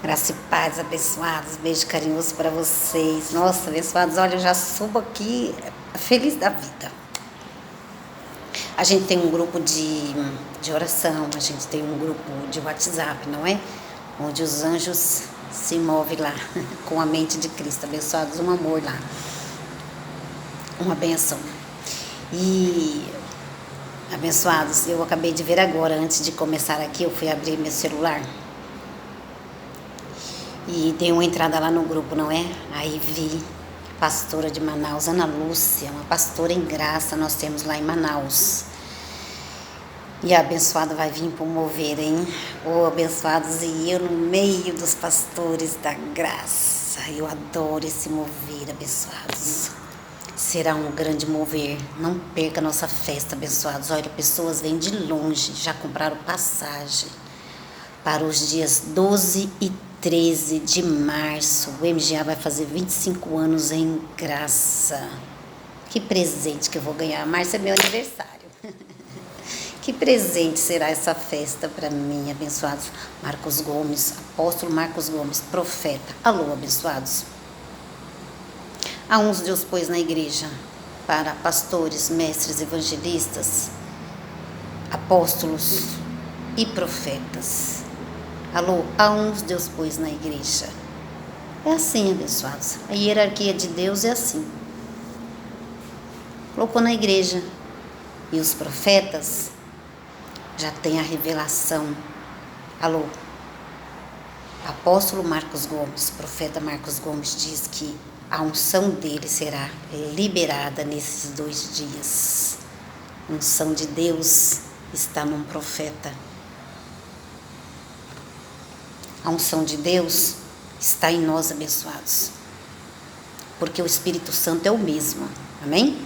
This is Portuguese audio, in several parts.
Graça e paz, abençoados. Beijo carinhoso para vocês. Nossa, abençoados, olha, eu já subo aqui feliz da vida. A gente tem um grupo de oração, a gente tem um grupo de WhatsApp, não é? Onde os anjos se movem lá com a mente de Cristo. Abençoados, um amor lá. Uma benção. E abençoados, eu acabei de ver agora, antes de começar aqui, eu fui abrir meu celular. E dei uma entrada lá no grupo, não é? Aí vi pastora de Manaus, Ana Lúcia, uma pastora em graça nós temos lá em Manaus. E a abençoada vai vir para o mover, hein? Oh, abençoados, e eu no meio dos pastores da graça. Eu adoro esse mover, abençoados. Será um grande mover. Não perca a nossa festa, abençoados. Olha, pessoas vêm de longe, já compraram passagem para os dias 12 e 13 de março. O MGA vai fazer 25 anos em graça. Que presente que eu vou ganhar. Março é meu aniversário. Que presente será essa festa para mim, abençoados? Marcos Gomes, apóstolo Marcos Gomes, profeta. Alô, abençoados. A uns Deus pôs na igreja para pastores, mestres, evangelistas, apóstolos e profetas. Alô, a uns Deus pôs na igreja. É assim, abençoados. A hierarquia de Deus é assim. Colocou na igreja. E os profetas já têm a revelação. Alô, apóstolo Marcos Gomes, profeta Marcos Gomes diz que a unção dele será liberada nesses 2 dias. A unção de Deus está num profeta. A unção de Deus está em nós, abençoados. Porque o Espírito Santo é o mesmo. Amém?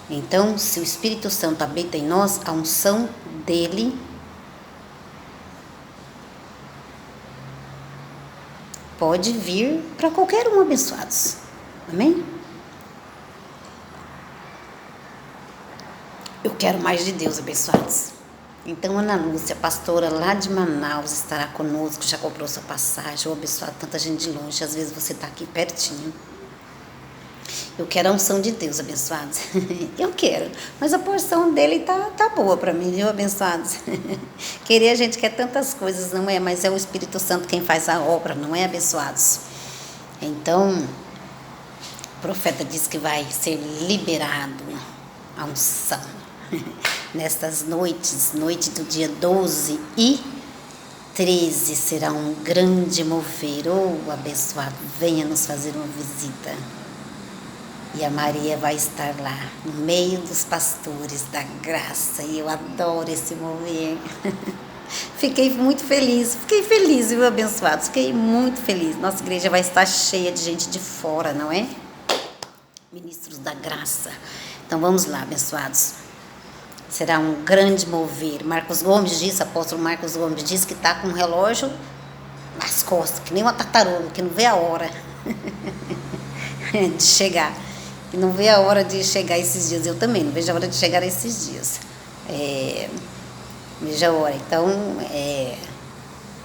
Então, se o Espírito Santo habita em nós, a unção dele pode vir para qualquer um, abençoados. Amém? Eu quero mais de Deus, abençoados. Então, Ana Lúcia, pastora lá de Manaus, estará conosco, já comprou sua passagem. Abençoado, tanta gente de longe, às vezes você está aqui pertinho. Eu quero a unção de Deus, abençoados. Eu quero, mas a porção dele tá boa para mim, viu, abençoados? Querer, a gente quer tantas coisas, não é? Mas é o Espírito Santo quem faz a obra, não é, abençoados? Então, o profeta diz que vai ser liberado a unção. Nestas noites, noite do dia 12 e 13, será um grande mover. Oh, abençoado, venha nos fazer uma visita. E a Maria vai estar lá, no meio dos pastores da graça. E eu adoro esse mover. Fiquei muito feliz, viu, abençoados? Fiquei muito feliz. Nossa igreja vai estar cheia de gente de fora, não é? Ministros da graça. Então vamos lá, abençoados. Será um grande mover. Marcos Gomes disse, apóstolo Marcos Gomes disse que está com um relógio nas costas, que nem uma tartaruga, que não vê a hora de chegar. Que não vê a hora de chegar esses dias. Eu também não vejo a hora de chegar esses dias. Vejo a hora. Então,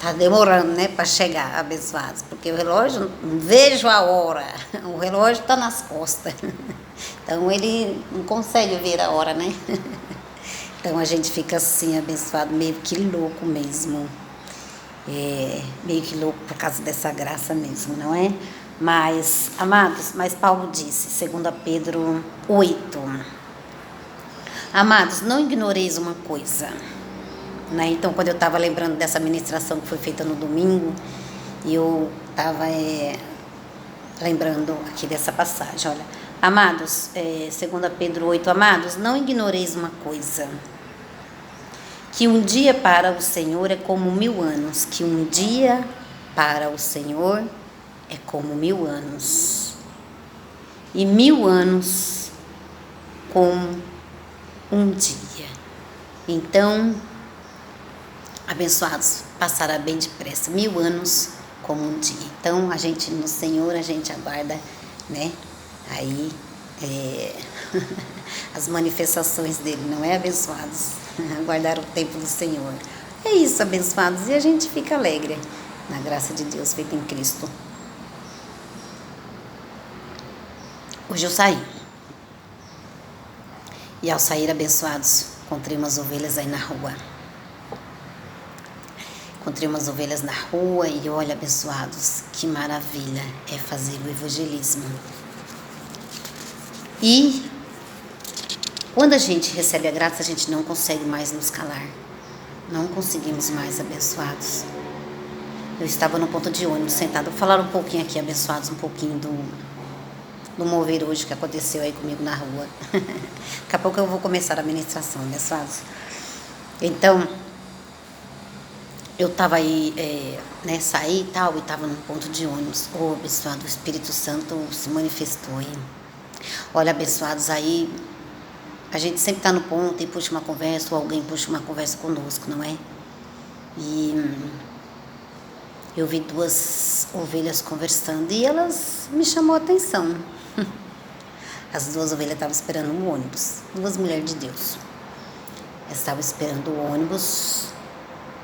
tá demorando, né, para chegar, abençoados. Porque o relógio, não vejo a hora. O relógio está nas costas. Então, ele não consegue ver a hora, né? Então, a gente fica assim, abençoado, meio que louco mesmo. Meio que louco por causa dessa graça mesmo, não é? Mas, amados, mas Paulo disse, 2 Pedro 8, amados, não ignoreis uma coisa, né? Então, quando eu estava lembrando dessa ministração que foi feita no domingo, eu estava lembrando aqui dessa passagem, olha, amados, 2 Pedro 8, amados, não ignoreis uma coisa, que um dia para o Senhor é como 1000 anos, que um dia para o Senhor é como 1000 anos, e 1000 anos como um dia. Então, abençoados, passará bem depressa, 1000 anos como um dia. Então, a gente no Senhor, a gente aguarda, né? Aí, as manifestações dele, não é, abençoados? Aguardar o tempo do Senhor. É isso, abençoados, e a gente fica alegre, na graça de Deus feita em Cristo. Hoje eu saí. E ao sair, abençoados, encontrei umas ovelhas aí na rua. Encontrei umas ovelhas na rua e olha, abençoados, que maravilha é fazer o evangelismo. E quando a gente recebe a graça, a gente não consegue mais nos calar. Não conseguimos mais, abençoados. Eu estava no ponto de ônibus, sentada. Vou falar um pouquinho aqui, abençoados, um pouquinho do mover hoje que aconteceu aí comigo na rua. Daqui a pouco eu vou começar a ministração, abençoados. Então, eu estava aí, saí e tal, e estava num ponto de ônibus. Abençoado, o Espírito Santo se manifestou aí. Olha, abençoados, aí a gente sempre está no ponto e puxa uma conversa, ou alguém puxa uma conversa conosco, não é? E eu vi duas ovelhas conversando e elas me chamou a atenção. As duas ovelhas estavam esperando um ônibus, duas mulheres de Deus. Elas estavam esperando o ônibus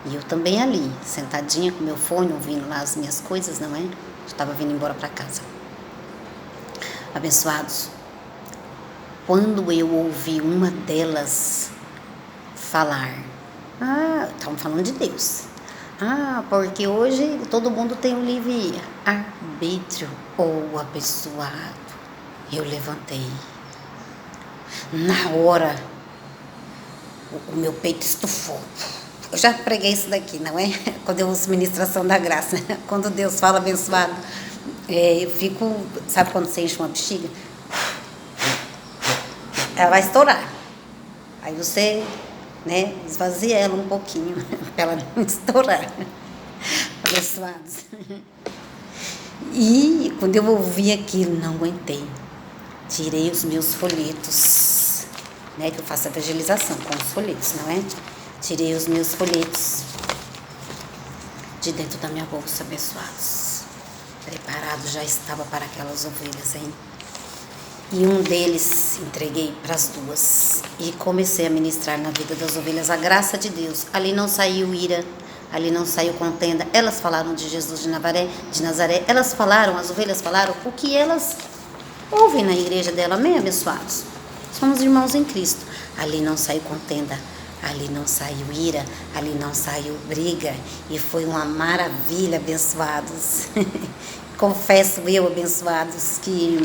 e eu também ali, sentadinha com meu fone, ouvindo lá as minhas coisas, não é? Estava vindo embora para casa. Abençoados, quando eu ouvi uma delas falar, estavam falando de Deus. Porque hoje todo mundo tem um livre arbítrio. Abençoado, eu levantei. Na hora, o meu peito estufou. Eu já preguei isso daqui, não é? Quando eu uso ministração da graça. Quando Deus fala abençoado, eu fico... Sabe quando você enche uma bexiga? Ela vai estourar. Aí você, esvazia ela um pouquinho, para ela não estourar. Abençoados. E quando eu ouvi aquilo, não aguentei. Tirei os meus folhetos, que eu faço evangelização com os folhetos, não é? Tirei os meus folhetos de dentro da minha bolsa, abençoados. Preparado já estava para aquelas ovelhas, hein? E um deles entreguei para as duas e comecei a ministrar na vida das ovelhas a graça de Deus. Ali não saiu ira, ali não saiu contenda. Elas falaram de Jesus de Nazaré. Elas falaram, as ovelhas falaram o que elas ouvem na igreja dela. Amém, abençoados? Somos irmãos em Cristo. Ali não saiu contenda, ali não saiu ira, ali não saiu briga. E foi uma maravilha, abençoados. Confesso eu, abençoados, que...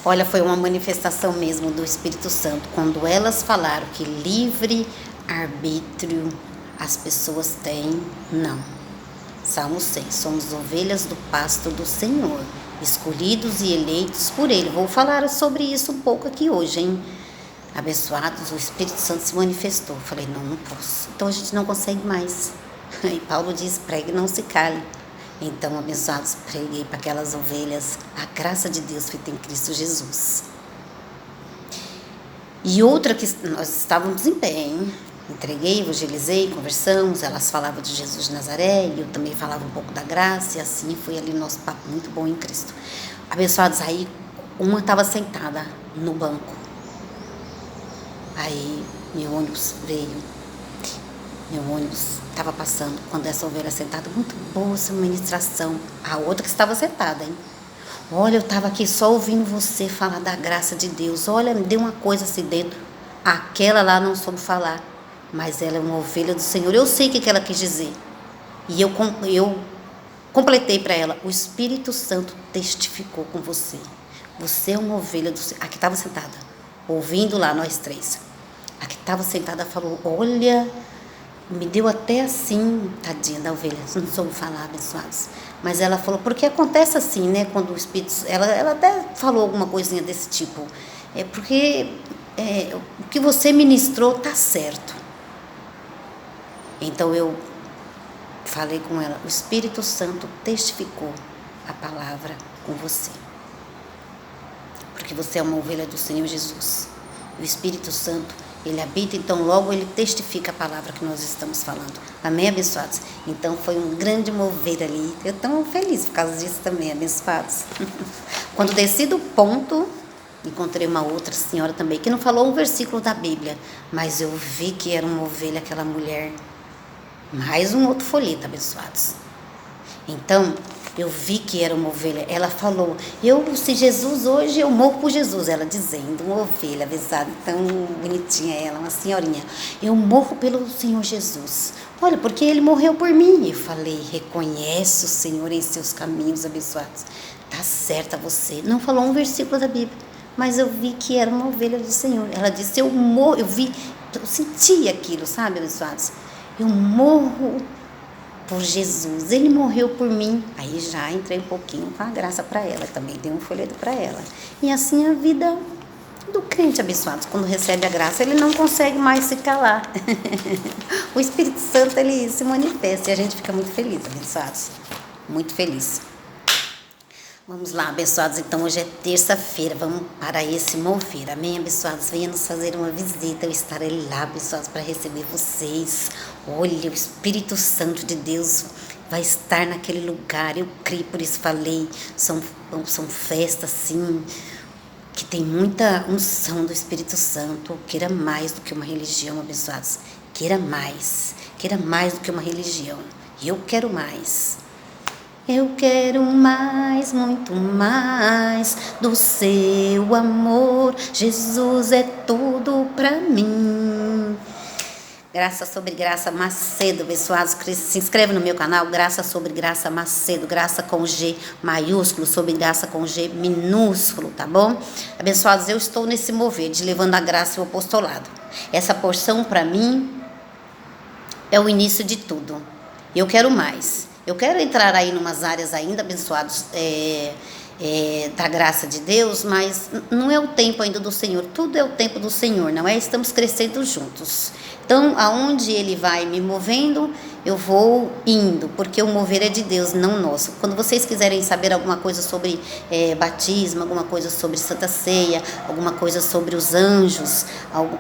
Olha, foi uma manifestação mesmo do Espírito Santo, quando elas falaram que livre arbítrio as pessoas têm, não. Salmo 6, somos ovelhas do pasto do Senhor, escolhidos e eleitos por Ele. Vou falar sobre isso um pouco aqui hoje, hein? Abençoados, o Espírito Santo se manifestou. Falei, não posso. Então a gente não consegue mais. E Paulo diz, pregue, não se cale. Então, abençoados, preguei para aquelas ovelhas a graça de Deus feita em Cristo Jesus. E outra que nós estávamos em pé, hein? Entreguei, evangelizei, conversamos, elas falavam de Jesus de Nazaré, e eu também falava um pouco da graça, e assim foi ali nosso papo muito bom em Cristo. Abençoados, aí uma estava sentada no banco. Aí meu ônibus veio. Meu ônibus estava passando, quando essa ovelha sentada, muito boa essa ministração. A outra que estava sentada, hein? Olha, eu estava aqui só ouvindo você falar da graça de Deus. Olha, me deu uma coisa assim dentro. Aquela lá não soube falar, mas ela é uma ovelha do Senhor. Eu sei o que ela quis dizer. E eu completei para ela. O Espírito Santo testificou com você. Você é uma ovelha do Senhor. A que estava sentada, ouvindo lá, nós três. A que estava sentada falou, olha... Me deu até assim, tadinha da ovelha, não soube falar, abençoados. Mas ela falou, porque acontece assim, quando o Espírito... Ela até falou alguma coisinha desse tipo. Porque o que você ministrou está certo. Então eu falei com ela, o Espírito Santo testificou a palavra com você. Porque você é uma ovelha do Senhor Jesus. O Espírito Santo, Ele habita, então logo Ele testifica a palavra que nós estamos falando. Amém, abençoados? Então foi um grande mover ali. Eu estou tão feliz por causa disso também, abençoados. Quando desci do ponto, encontrei uma outra senhora também, que não falou um versículo da Bíblia, mas eu vi que era uma ovelha, aquela mulher. Mais um outro folheto, abençoados. Então, eu vi que era uma ovelha. Ela falou, se Jesus hoje, eu morro por Jesus. Ela dizendo, uma ovelha, abençoada, tão bonitinha ela, uma senhorinha. Eu morro pelo Senhor Jesus. Olha, porque Ele morreu por mim. Eu falei, reconhece o Senhor em seus caminhos, abençoados. Tá certa você. Não falou um versículo da Bíblia, mas eu vi que era uma ovelha do Senhor. Ela disse, eu morro, eu senti aquilo, sabe, abençoados? Eu morro por Jesus, Ele morreu por mim. Aí já entrei um pouquinho com a graça para ela, também dei um folheto para ela. E assim a vida do crente, abençoado, quando recebe a graça, ele não consegue mais se calar. O Espírito Santo, ele se manifesta e a gente fica muito feliz, abençoados, muito feliz. Vamos lá, abençoados, então hoje é terça-feira, vamos para esse mover, amém, abençoados? Venha nos fazer uma visita, eu estarei lá, abençoados, para receber vocês. Olha, o Espírito Santo de Deus vai estar naquele lugar, eu creio, por isso falei, são festas, sim, que tem muita unção do Espírito Santo. Queira mais do que uma religião, abençoados, queira mais do que uma religião, eu quero mais. Eu quero mais, muito mais do seu amor. Jesus é tudo pra mim. Graça sobre Graça Macedo, abençoados. Se inscreve no meu canal, Graça sobre Graça Macedo. Graça com G maiúsculo, sobre Graça com G minúsculo, tá bom? Abençoados, eu estou nesse mover de levando a graça e o apostolado. Essa porção pra mim é o início de tudo. Eu quero mais. Eu quero entrar aí em umas áreas ainda, abençoados, da graça de Deus, mas não é o tempo ainda do Senhor, tudo é o tempo do Senhor, não é? Estamos crescendo juntos. Então, aonde Ele vai me movendo, eu vou indo, porque o mover é de Deus, não nosso. Quando vocês quiserem saber alguma coisa sobre batismo, alguma coisa sobre Santa Ceia, alguma coisa sobre os anjos,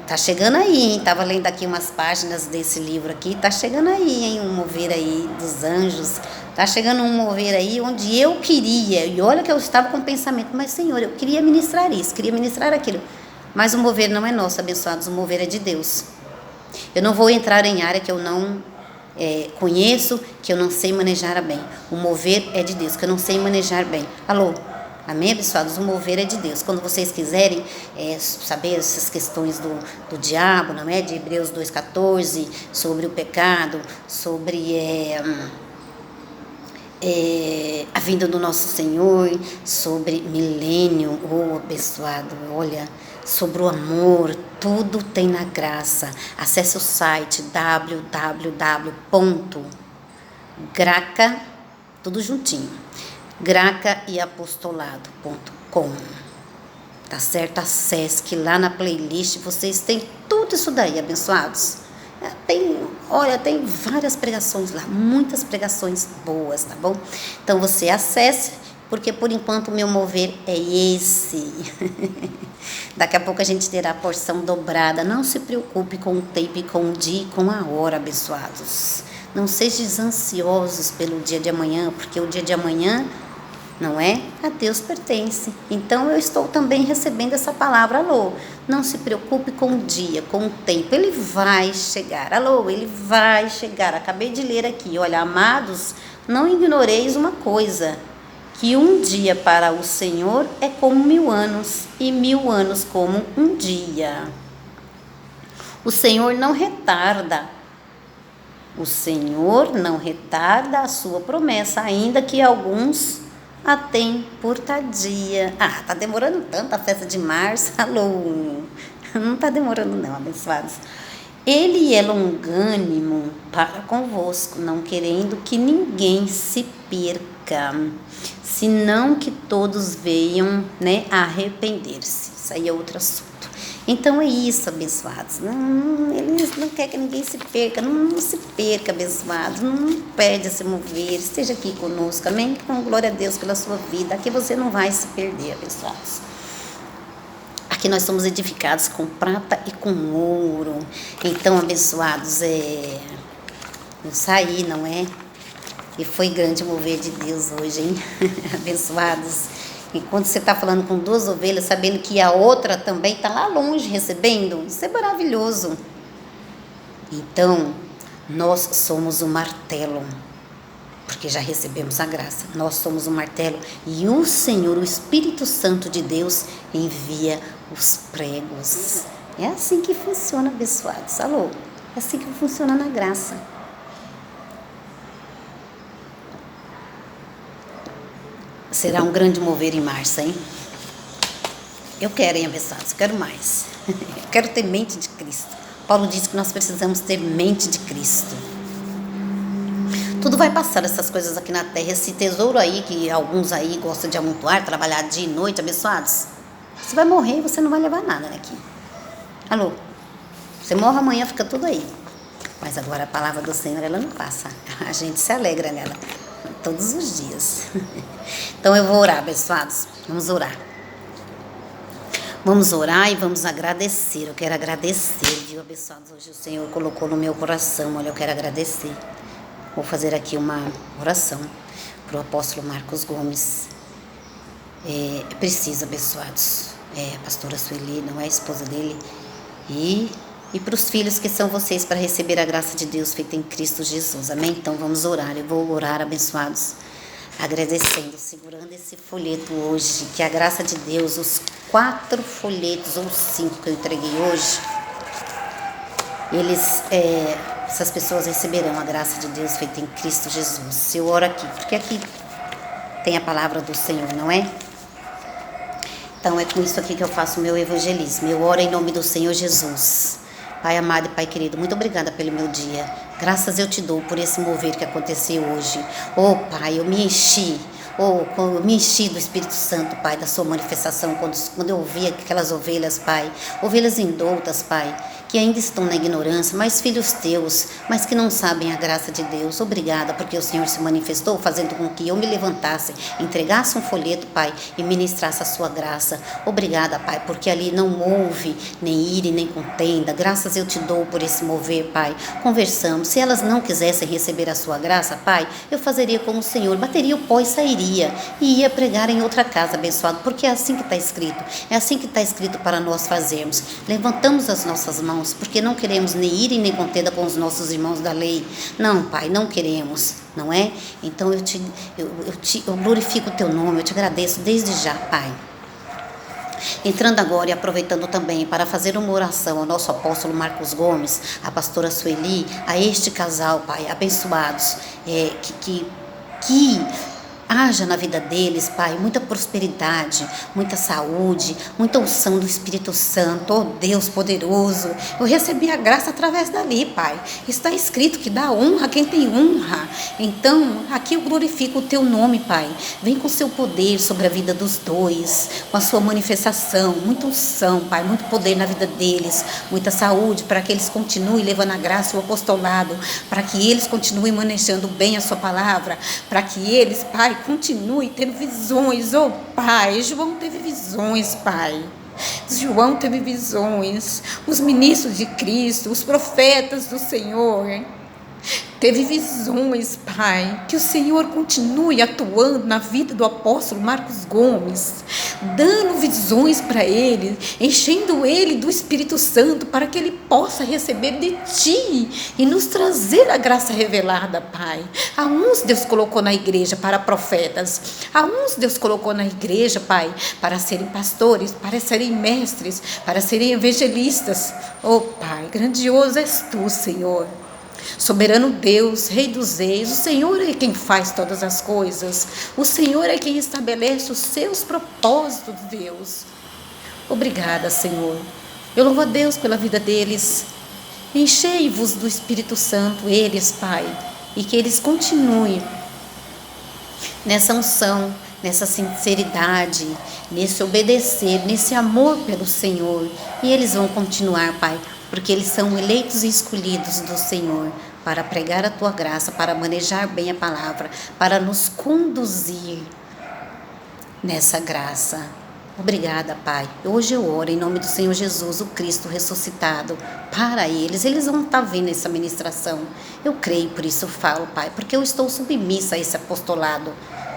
tá chegando aí, hein? Estava lendo aqui umas páginas desse livro aqui, tá chegando aí, hein? Um mover aí dos anjos, tá chegando um mover aí onde eu queria, e olha que eu estava com o pensamento, mas Senhor, eu queria ministrar isso, queria ministrar aquilo, mas o mover não é nosso, abençoados, o mover é de Deus. Eu não vou entrar em área que eu não conheço, que eu não sei manejar bem. O mover é de Deus, que eu não sei manejar bem. Alô? Amém, abençoados? O mover é de Deus. Quando vocês quiserem saber essas questões do diabo, não é? De Hebreus 2,14, sobre o pecado, sobre a vinda do nosso Senhor, sobre milênio, abençoado, olha, sobre o amor, tudo tem na graça. Acesse o site www.graca, tudo juntinho, gracaeapostolado.com, tá certo? Acesse que lá na playlist vocês têm tudo isso daí, abençoados. Tem várias pregações lá, muitas pregações boas, tá bom? Então você acesse, porque por enquanto o meu mover é esse. Daqui a pouco a gente terá a porção dobrada. Não se preocupe com o tempo, com o dia e com a hora, abençoados. Não sejam ansiosos pelo dia de amanhã, porque o dia de amanhã, não é? A Deus pertence. Então eu estou também recebendo essa palavra. Alô, não se preocupe com o dia, com o tempo. Ele vai chegar. Alô, ele vai chegar. Acabei de ler aqui. Olha, amados, não ignoreis uma coisa, que um dia para o Senhor é como 1000 anos, e 1000 anos como um dia. O Senhor não retarda. O Senhor não retarda a sua promessa, ainda que alguns a tem por tardia. Tá demorando tanto a festa de março. Alô, não tá demorando não, abençoados. Ele é longânimo para convosco, não querendo que ninguém se perca, senão que todos venham, né, a arrepender-se. Isso aí é outro assunto. Então é isso, abençoados. Ele não quer que ninguém se perca. Não se perca, abençoados. Não perde a se mover. Esteja aqui conosco, amém? Com glória a Deus pela sua vida. Aqui você não vai se perder, abençoados. Aqui nós somos edificados com prata e com ouro. Então, abençoados, eu saí, não é? E foi grande o mover de Deus hoje, hein? Abençoados. Enquanto você está falando com 2 ovelhas, sabendo que a outra também está lá longe recebendo, isso é maravilhoso. Então, Nós somos o martelo, porque já recebemos a graça. Nós somos o martelo e o Senhor, o Espírito Santo de Deus, envia os pregos. É assim que funciona, abençoados. Alô? É assim que funciona na graça. Será um grande mover em março, hein? Eu quero, hein, abençoados? Quero mais. Eu quero ter mente de Cristo. Paulo diz que nós precisamos ter mente de Cristo. Tudo vai passar, essas coisas aqui na terra. Esse tesouro aí, que alguns aí gostam de amontoar, trabalhar dia e noite, abençoados. Você vai morrer e você não vai levar nada daqui. Alô? Você morre amanhã, fica tudo aí. Mas agora a palavra do Senhor, ela não passa. A gente se alegra nela todos os dias. Então eu vou orar, abençoados. Vamos orar. Vamos orar e vamos agradecer. Eu quero agradecer, viu, abençoados? Hoje o Senhor colocou no meu coração. Olha, eu quero agradecer. Vou fazer aqui uma oração para o apóstolo Marcos Gomes. É preciso, abençoados. A pastora Sueli, não é a esposa dele. E para os filhos que são vocês, para receber a graça de Deus feita em Cristo Jesus. Amém? Então vamos orar. Eu vou orar, abençoados, agradecendo, segurando esse folheto hoje, que a graça de Deus, os 4 folhetos ou 5 que eu entreguei hoje, essas pessoas receberão a graça de Deus feita em Cristo Jesus. Eu oro aqui, porque aqui tem a palavra do Senhor, não é? Então é com isso aqui que eu faço o meu evangelismo. Eu oro em nome do Senhor Jesus. Pai amado e Pai querido, muito obrigada pelo meu dia. Graças eu te dou por esse mover que aconteceu hoje. Oh Pai, eu me enchi. Eu me enchi do Espírito Santo, Pai, da sua manifestação, quando eu ouvi aquelas ovelhas, Pai, ovelhas indoutas, Pai, que ainda estão na ignorância, mas filhos teus, mas que não sabem a graça de Deus. Obrigada, porque o Senhor se manifestou, fazendo com que eu me levantasse, entregasse um folheto, Pai, e ministrasse a sua graça. Obrigada, Pai, porque ali não houve nem ira nem contenda. Graças eu te dou por esse mover, Pai. Conversamos. Se elas não quisessem receber a sua graça, Pai, eu fazeria como o Senhor, bateria o pó e sairia. E ia pregar em outra casa, abençoado, porque é assim que está escrito. É assim que está escrito para nós fazermos. Levantamos as nossas mãos, porque não queremos nem ir e nem contenda com os nossos irmãos da lei. Não, Pai, não queremos, não é? Então eu glorifico o teu nome, eu te agradeço desde já, Pai. Entrando agora e aproveitando também para fazer uma oração ao nosso apóstolo Marcos Gomes, a pastora Sueli, a este casal, Pai, abençoados, que haja na vida deles, Pai, muita prosperidade, muita saúde, muita unção do Espírito Santo. Oh Deus poderoso, eu recebi a graça através dali, Pai. Está escrito que dá honra a quem tem honra. Então, aqui eu glorifico o teu nome, Pai. Vem com o seu poder sobre a vida dos dois, com a sua manifestação, muita unção, Pai, muito poder na vida deles, muita saúde para que eles continuem levando a graça e o apostolado, para que eles continuem manejando bem a sua palavra, para que eles, Pai, continue tendo visões. Oh Pai, João teve visões, Pai. João teve visões. Os ministros de Cristo, os profetas do Senhor, teve visões, Pai. Que o Senhor continue atuando na vida do apóstolo Marcos Gomes, dando visões para ele, enchendo ele do Espírito Santo, para que ele possa receber de Ti e nos trazer a graça revelada, Pai. A uns Deus colocou na igreja para profetas, a uns Deus colocou na igreja, Pai, para serem pastores, para serem mestres, para serem evangelistas. Oh Pai, grandioso és Tu, Senhor. Soberano Deus, Rei dos Reis, o Senhor é quem faz todas as coisas. O Senhor é quem estabelece os seus propósitos, Deus. Obrigada, Senhor. Eu louvo a Deus pela vida deles. Enchei-vos do Espírito Santo, eles, Pai, e que eles continuem nessa unção, nessa sinceridade, nesse obedecer, nesse amor pelo Senhor. E eles vão continuar, Pai, porque eles são eleitos e escolhidos do Senhor para pregar a Tua graça, para manejar bem a palavra, para nos conduzir nessa graça. Obrigada, Pai. Hoje eu oro em nome do Senhor Jesus, o Cristo ressuscitado, para eles. Eles vão estar vendo essa ministração. Eu creio, por isso eu falo, Pai, porque eu estou submissa a esse apostolado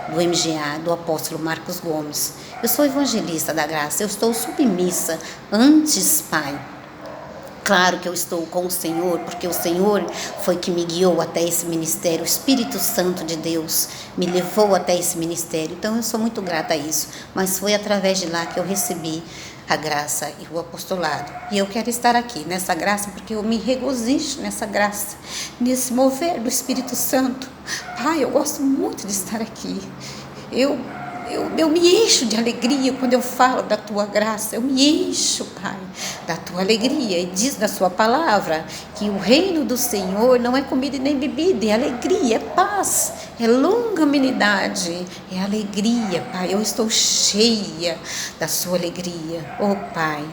do MGA, do apóstolo Marcos Gomes. Eu sou evangelista da graça, eu estou submissa antes, Pai, Claro que eu estou com o Senhor, porque o Senhor foi que me guiou até esse ministério. O Espírito Santo de Deus me levou até esse ministério. Então eu sou muito grata a isso. Mas foi através de lá que eu recebi a graça e o apostolado. E eu quero estar aqui nessa graça, porque eu me regozijo nessa graça, nesse mover do Espírito Santo. Pai, eu gosto muito de estar aqui. Eu me encho de alegria quando eu falo da tua graça. Eu me encho, Pai, da tua alegria. E diz na sua palavra que o reino do Senhor não é comida e nem bebida, é alegria, é paz, é longanimidade, é alegria, Pai. Eu estou cheia da sua alegria. Oh, Pai,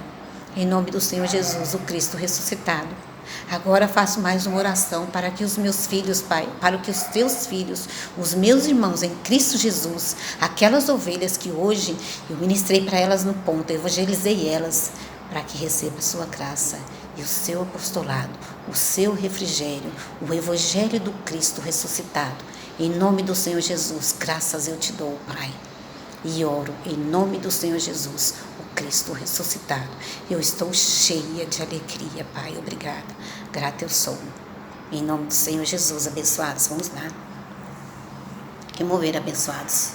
em nome do Senhor Jesus, o Cristo ressuscitado. Agora faço mais uma oração para que os meus filhos, Pai, para que os teus filhos, os meus irmãos em Cristo Jesus, aquelas ovelhas que hoje eu ministrei para elas no ponto, eu evangelizei elas, para que recebam a sua graça e o seu apostolado, o seu refrigério, o evangelho do Cristo ressuscitado. Em nome do Senhor Jesus, graças eu te dou, Pai. E oro em nome do Senhor Jesus, o Cristo ressuscitado. Eu estou cheia de alegria, Pai. Obrigada. Grata eu sou. Em nome do Senhor Jesus, abençoados. Vamos lá. Que mover, abençoados.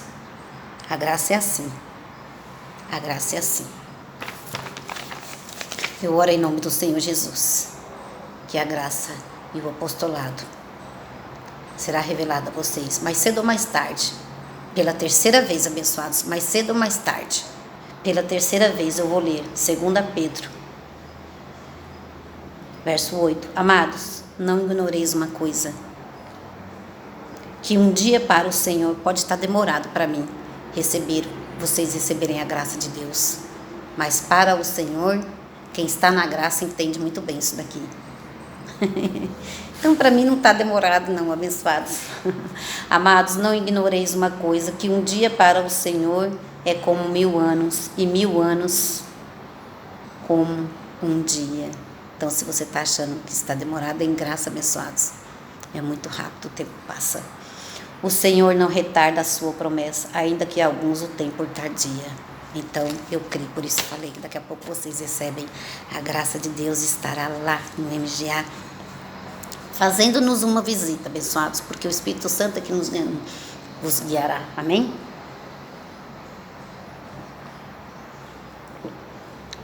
A graça é assim. A graça é assim. Eu oro em nome do Senhor Jesus, que a graça e o apostolado será revelado a vocês, mais cedo ou mais tarde. Pela terceira vez, abençoados, mais cedo ou mais tarde, pela terceira vez eu vou ler 2 Pedro, verso 8. Amados, não ignoreis uma coisa, que um dia para o Senhor pode estar demorado para mim vocês receberem a graça de Deus, mas para o Senhor, quem está na graça entende muito bem isso daqui. Então, para mim não está demorado não, abençoados. Amados, não ignoreis uma coisa, que um dia para o Senhor é como 1000 anos, e 1000 anos como um dia. Então, se você está achando que está demorado, em graça, abençoados, é muito rápido, o tempo passa. O Senhor não retarda a sua promessa, ainda que alguns o tenham por tardia. Então, eu creio, por isso falei que daqui a pouco vocês recebem a graça de Deus, estará lá no MGA, fazendo-nos uma visita, abençoados, porque o Espírito Santo é que nos guiará. Amém?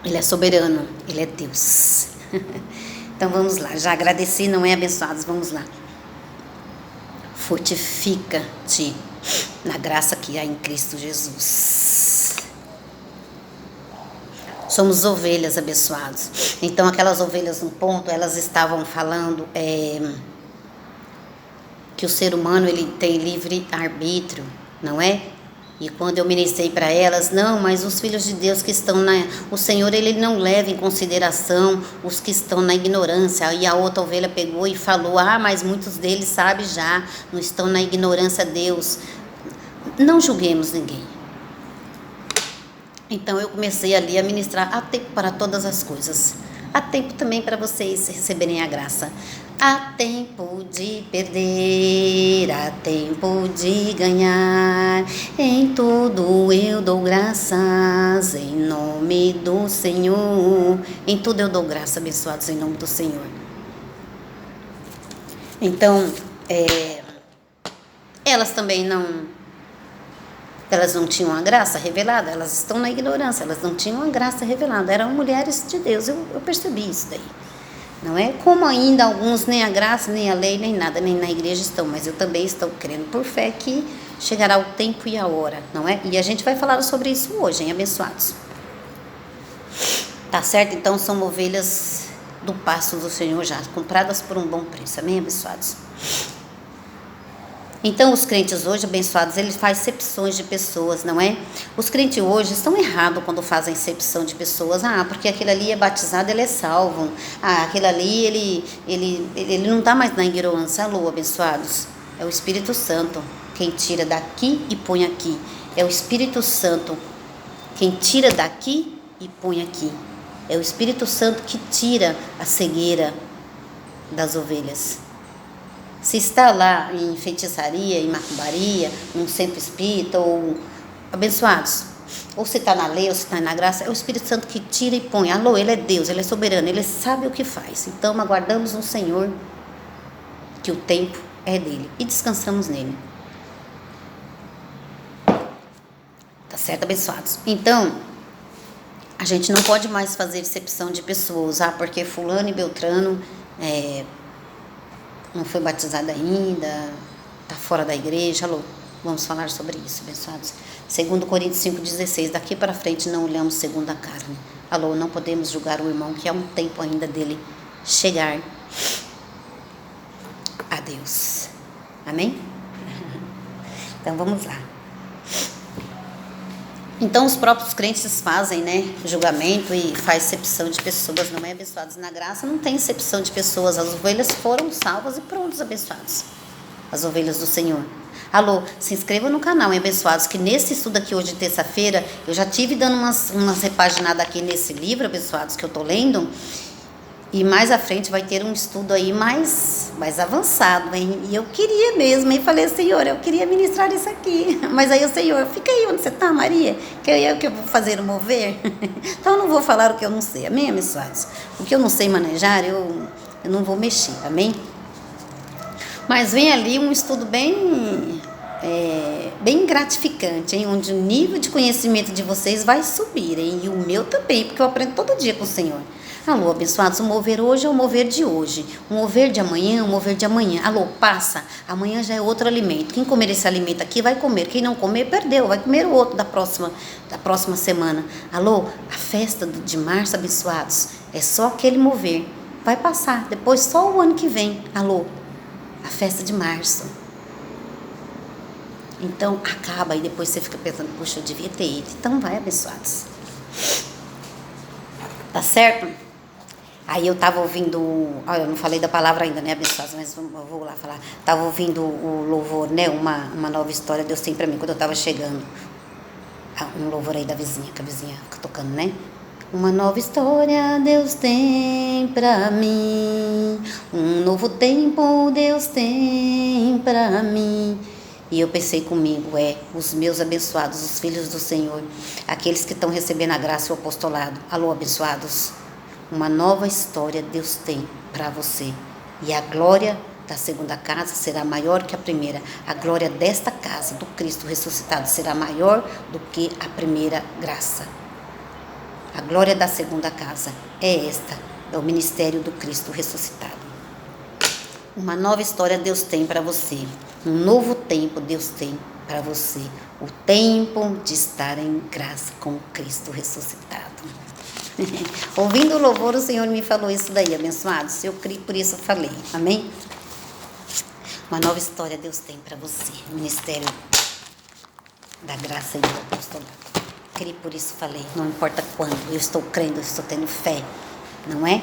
Ele é soberano, Ele é Deus. Então vamos lá, já agradeci, não é, abençoados? Vamos lá. Fortifica-te na graça que há em Cristo Jesus. Somos ovelhas, abençoados. Então aquelas ovelhas no ponto, elas estavam falando que o ser humano ele tem livre arbítrio, não é? E quando eu ministrei para elas, não, mas os filhos de Deus que estão o Senhor, Ele não leva em consideração os que estão na ignorância. E a outra ovelha pegou e falou, mas muitos deles sabem já, não estão na ignorância, Deus. Não julguemos ninguém. Então eu comecei ali a ministrar, há tempo para todas as coisas. Há tempo também para vocês receberem a graça. Há tempo de perder, há tempo de ganhar. Em tudo eu dou graças, em nome do Senhor. Em tudo eu dou graça, abençoados, em nome do Senhor. Então, elas também elas não tinham a graça revelada, elas estão na ignorância, elas não tinham a graça revelada, eram mulheres de Deus, eu percebi isso daí. Não é como ainda alguns nem a graça, nem a lei, nem nada, nem na igreja estão, mas eu também estou crendo por fé que chegará o tempo e a hora, não é? E a gente vai falar sobre isso hoje, hein, abençoados? Tá certo? Então são ovelhas do pasto do Senhor já, compradas por um bom preço, amém, abençoados? Então os crentes hoje, abençoados, eles fazem acepções de pessoas, não é? Os crentes hoje estão errados quando fazem acepção de pessoas. Porque aquele ali é batizado, ele é salvo. Aquele ali, ele não está mais na ignorância. Alô, abençoados? É o Espírito Santo quem tira daqui e põe aqui. É o Espírito Santo quem tira daqui e põe aqui. É o Espírito Santo que tira a cegueira das ovelhas. Se está lá em feitiçaria, em macumbaria, num centro espírita ou abençoados, Ou se está na lei, ou se está na graça, é o Espírito Santo que tira e põe. Alô, Ele é Deus, Ele é soberano, Ele sabe o que faz. Então, aguardamos no Senhor, que o tempo é dele, e descansamos nele. Tá certo, abençoados? Então, a gente não pode mais fazer exceção de pessoas, porque fulano e beltrano não foi batizado ainda, está fora da igreja. Alô, vamos falar sobre isso, abençoados. 2 Coríntios 5,16, daqui para frente não olhamos segundo a carne. Alô, não podemos julgar o irmão, que há um tempo ainda dele chegar a Deus. Amém? Então vamos lá. Então os próprios crentes fazem, julgamento e faz exceção de pessoas, não é, abençoados? Na graça não tem exceção de pessoas, as ovelhas foram salvas e prontos, abençoados. As ovelhas do Senhor. Alô, se inscreva no canal, hein, abençoados, que nesse estudo aqui hoje, terça-feira, eu já tive dando umas repaginadas aqui nesse livro, abençoados, que eu tô lendo. E mais à frente vai ter um estudo aí mais avançado, hein? E eu queria mesmo, e falei, Senhor, eu queria ministrar isso aqui. Mas aí o Senhor, fica aí onde você está, Maria, que eu vou fazer o mover. Então eu não vou falar o que eu não sei, amém, abençoados? O que eu não sei manejar, eu não vou mexer, amém? Mas vem ali um estudo bem gratificante, hein? Onde o nível de conhecimento de vocês vai subir, hein? E o meu também, porque eu aprendo todo dia com o Senhor. Alô, abençoados, o mover hoje é o mover de hoje. O mover de amanhã é o mover de amanhã. Alô, passa. Amanhã já é outro alimento. Quem comer esse alimento aqui vai comer. Quem não comer, perdeu. Vai comer o outro da próxima semana. Alô, a festa de março, abençoados, é só aquele mover. Vai passar. Depois só o ano que vem. Alô, a festa de março. Então, acaba e depois você fica pensando, puxa, eu devia ter ido. Então, vai, abençoados. Tá certo? Aí eu tava ouvindo, eu não falei da palavra ainda, abençoados, mas eu vou lá falar. Tava ouvindo o louvor, uma nova história Deus tem pra mim, quando eu tava chegando. Um louvor aí da vizinha, que a vizinha fica tocando, Uma nova história Deus tem pra mim, um novo tempo Deus tem pra mim. E eu pensei comigo, os meus abençoados, os filhos do Senhor, aqueles que estão recebendo a graça e o apostolado. Alô, abençoados, uma nova história Deus tem para você. E a glória da segunda casa será maior que a primeira. A glória desta casa, do Cristo ressuscitado, será maior do que a primeira graça. A glória da segunda casa é esta, é o ministério do Cristo ressuscitado. Uma nova história Deus tem para você. Um novo tempo Deus tem para você. O tempo de estar em graça com Cristo ressuscitado. Ouvindo o louvor, o Senhor me falou isso daí, abençoados. Eu criei, por isso eu falei. Amém? Uma nova história Deus tem para você. O ministério da graça e do apostolado. Criei, por isso falei. Não importa quando. Eu estou crendo, eu estou tendo fé. Não é?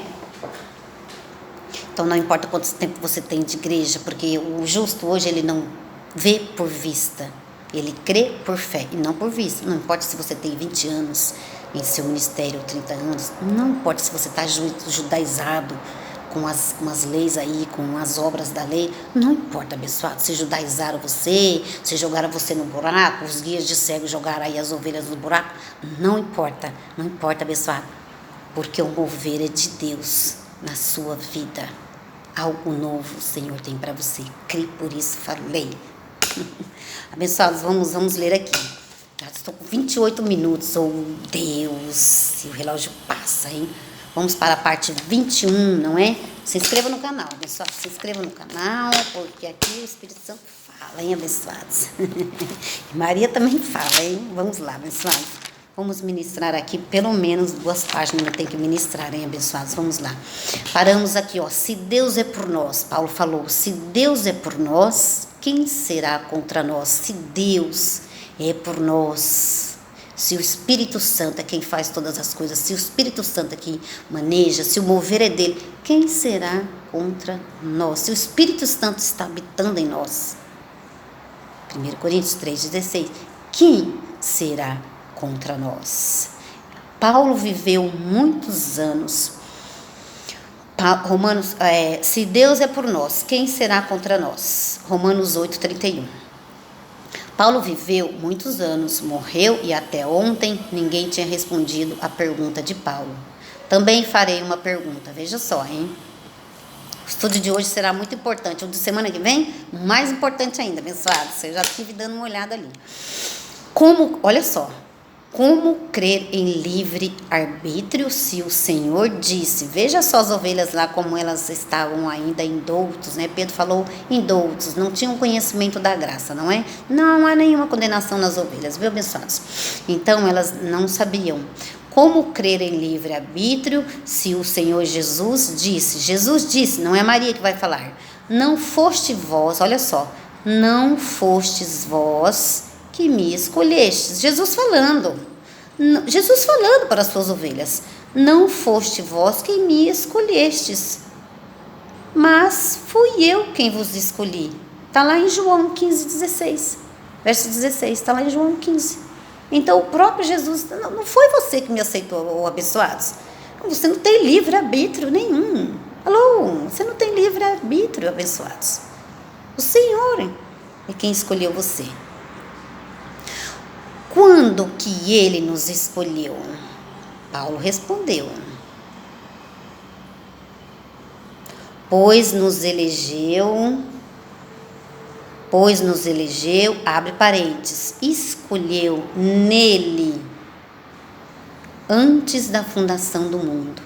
Então não importa quanto tempo você tem de igreja, porque o justo hoje ele não vê por vista, ele crê por fé e não por vista. Não importa se você tem 20 anos em seu ministério, 30 anos, não importa se você está judaizado com as leis aí, com as obras da lei, não importa, abençoado, se judaizaram você, se jogaram você no buraco, os guias de cego jogaram aí as ovelhas no buraco, não importa, abençoado, porque o mover é de Deus na sua vida. Algo novo o Senhor tem para você. Crie, por isso falei. Abençoados, vamos ler aqui. Já estou com 28 minutos. Oh, Deus, o relógio passa, hein? Vamos para a parte 21, não é? Se inscreva no canal, abençoados. Se inscreva no canal, porque aqui o Espírito Santo fala, hein, abençoados? Maria também fala, hein? Vamos lá, abençoados. Vamos ministrar aqui, pelo menos 2 páginas eu tenho que ministrar, hein, abençoados? Vamos lá. Paramos aqui, se Deus é por nós, Paulo falou, se Deus é por nós, quem será contra nós? Se Deus é por nós, se o Espírito Santo é quem faz todas as coisas, se o Espírito Santo é quem maneja, se o mover é dele, quem será contra nós? Se o Espírito Santo está habitando em nós. 1 Coríntios 3,16, quem será contra nós? Paulo viveu muitos anos. Se Deus é por nós, quem será contra nós? Romanos 8,31. Paulo viveu muitos anos, morreu e até ontem ninguém tinha respondido a pergunta de Paulo. Também farei uma pergunta, veja só, hein? O estudo de hoje será muito importante. O de semana que vem, mais importante ainda, abençoados. Eu já estive dando uma olhada ali. Olha só, como crer em livre arbítrio se o Senhor disse? Veja só as ovelhas lá como elas estavam ainda indoutos, né? Pedro falou indoutos, não tinham conhecimento da graça, não é? Não há nenhuma condenação nas ovelhas, viu, abençoados? Então elas não sabiam. Como crer em livre arbítrio se o Senhor Jesus disse, não é Maria que vai falar, não foste vós, olha só, não fostes vós que me escolhestes. Jesus falando para as suas ovelhas, não foste vós quem me escolhestes, mas fui eu quem vos escolhi. Está lá em João 15:16, verso 16, está lá em João 15. Então o próprio Jesus, não foi você que me aceitou, abençoados. Você não tem livre-arbítrio nenhum. Alô, você não tem livre-arbítrio, abençoados. O Senhor é quem escolheu você. Quando que Ele nos escolheu? Paulo respondeu: pois nos elegeu, abre parênteses, escolheu nele antes da fundação do mundo.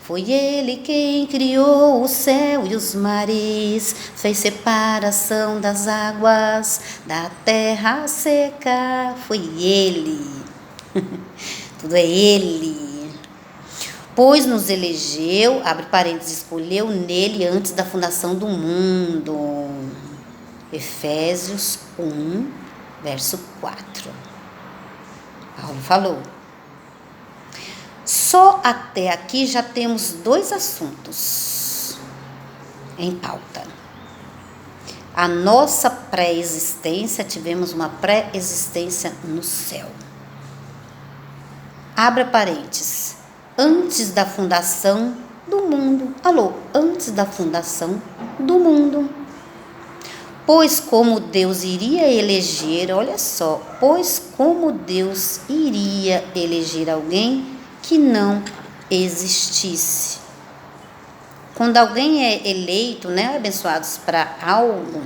Foi ele quem criou o céu e os mares, fez separação das águas, da terra seca. Foi ele. Tudo é ele. Pois nos elegeu, abre parênteses, escolheu nele antes da fundação do mundo. Efésios 1, verso 4. Paulo falou. Só até aqui já temos 2 assuntos em pauta. A nossa pré-existência, tivemos uma pré-existência no céu. Abra parênteses. Antes da fundação do mundo. Alô, antes da fundação do mundo. Pois como Deus iria eleger, olha só, pois como Deus iria eleger alguém que não existisse. Quando alguém é eleito, né, abençoados, para algo,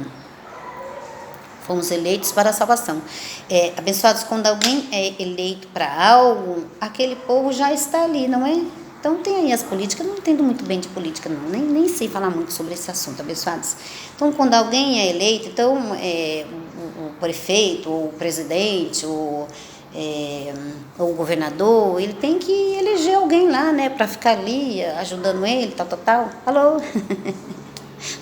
fomos eleitos para a salvação. Abençoados, quando alguém é eleito para algo, aquele povo já está ali, não é? Então tem aí as políticas, não entendo muito bem de política não, nem sei falar muito sobre esse assunto, abençoados. Então quando alguém é eleito, então o prefeito, ou o presidente, ou o governador, ele tem que eleger alguém lá, né, para ficar ali ajudando ele, tal. Alô?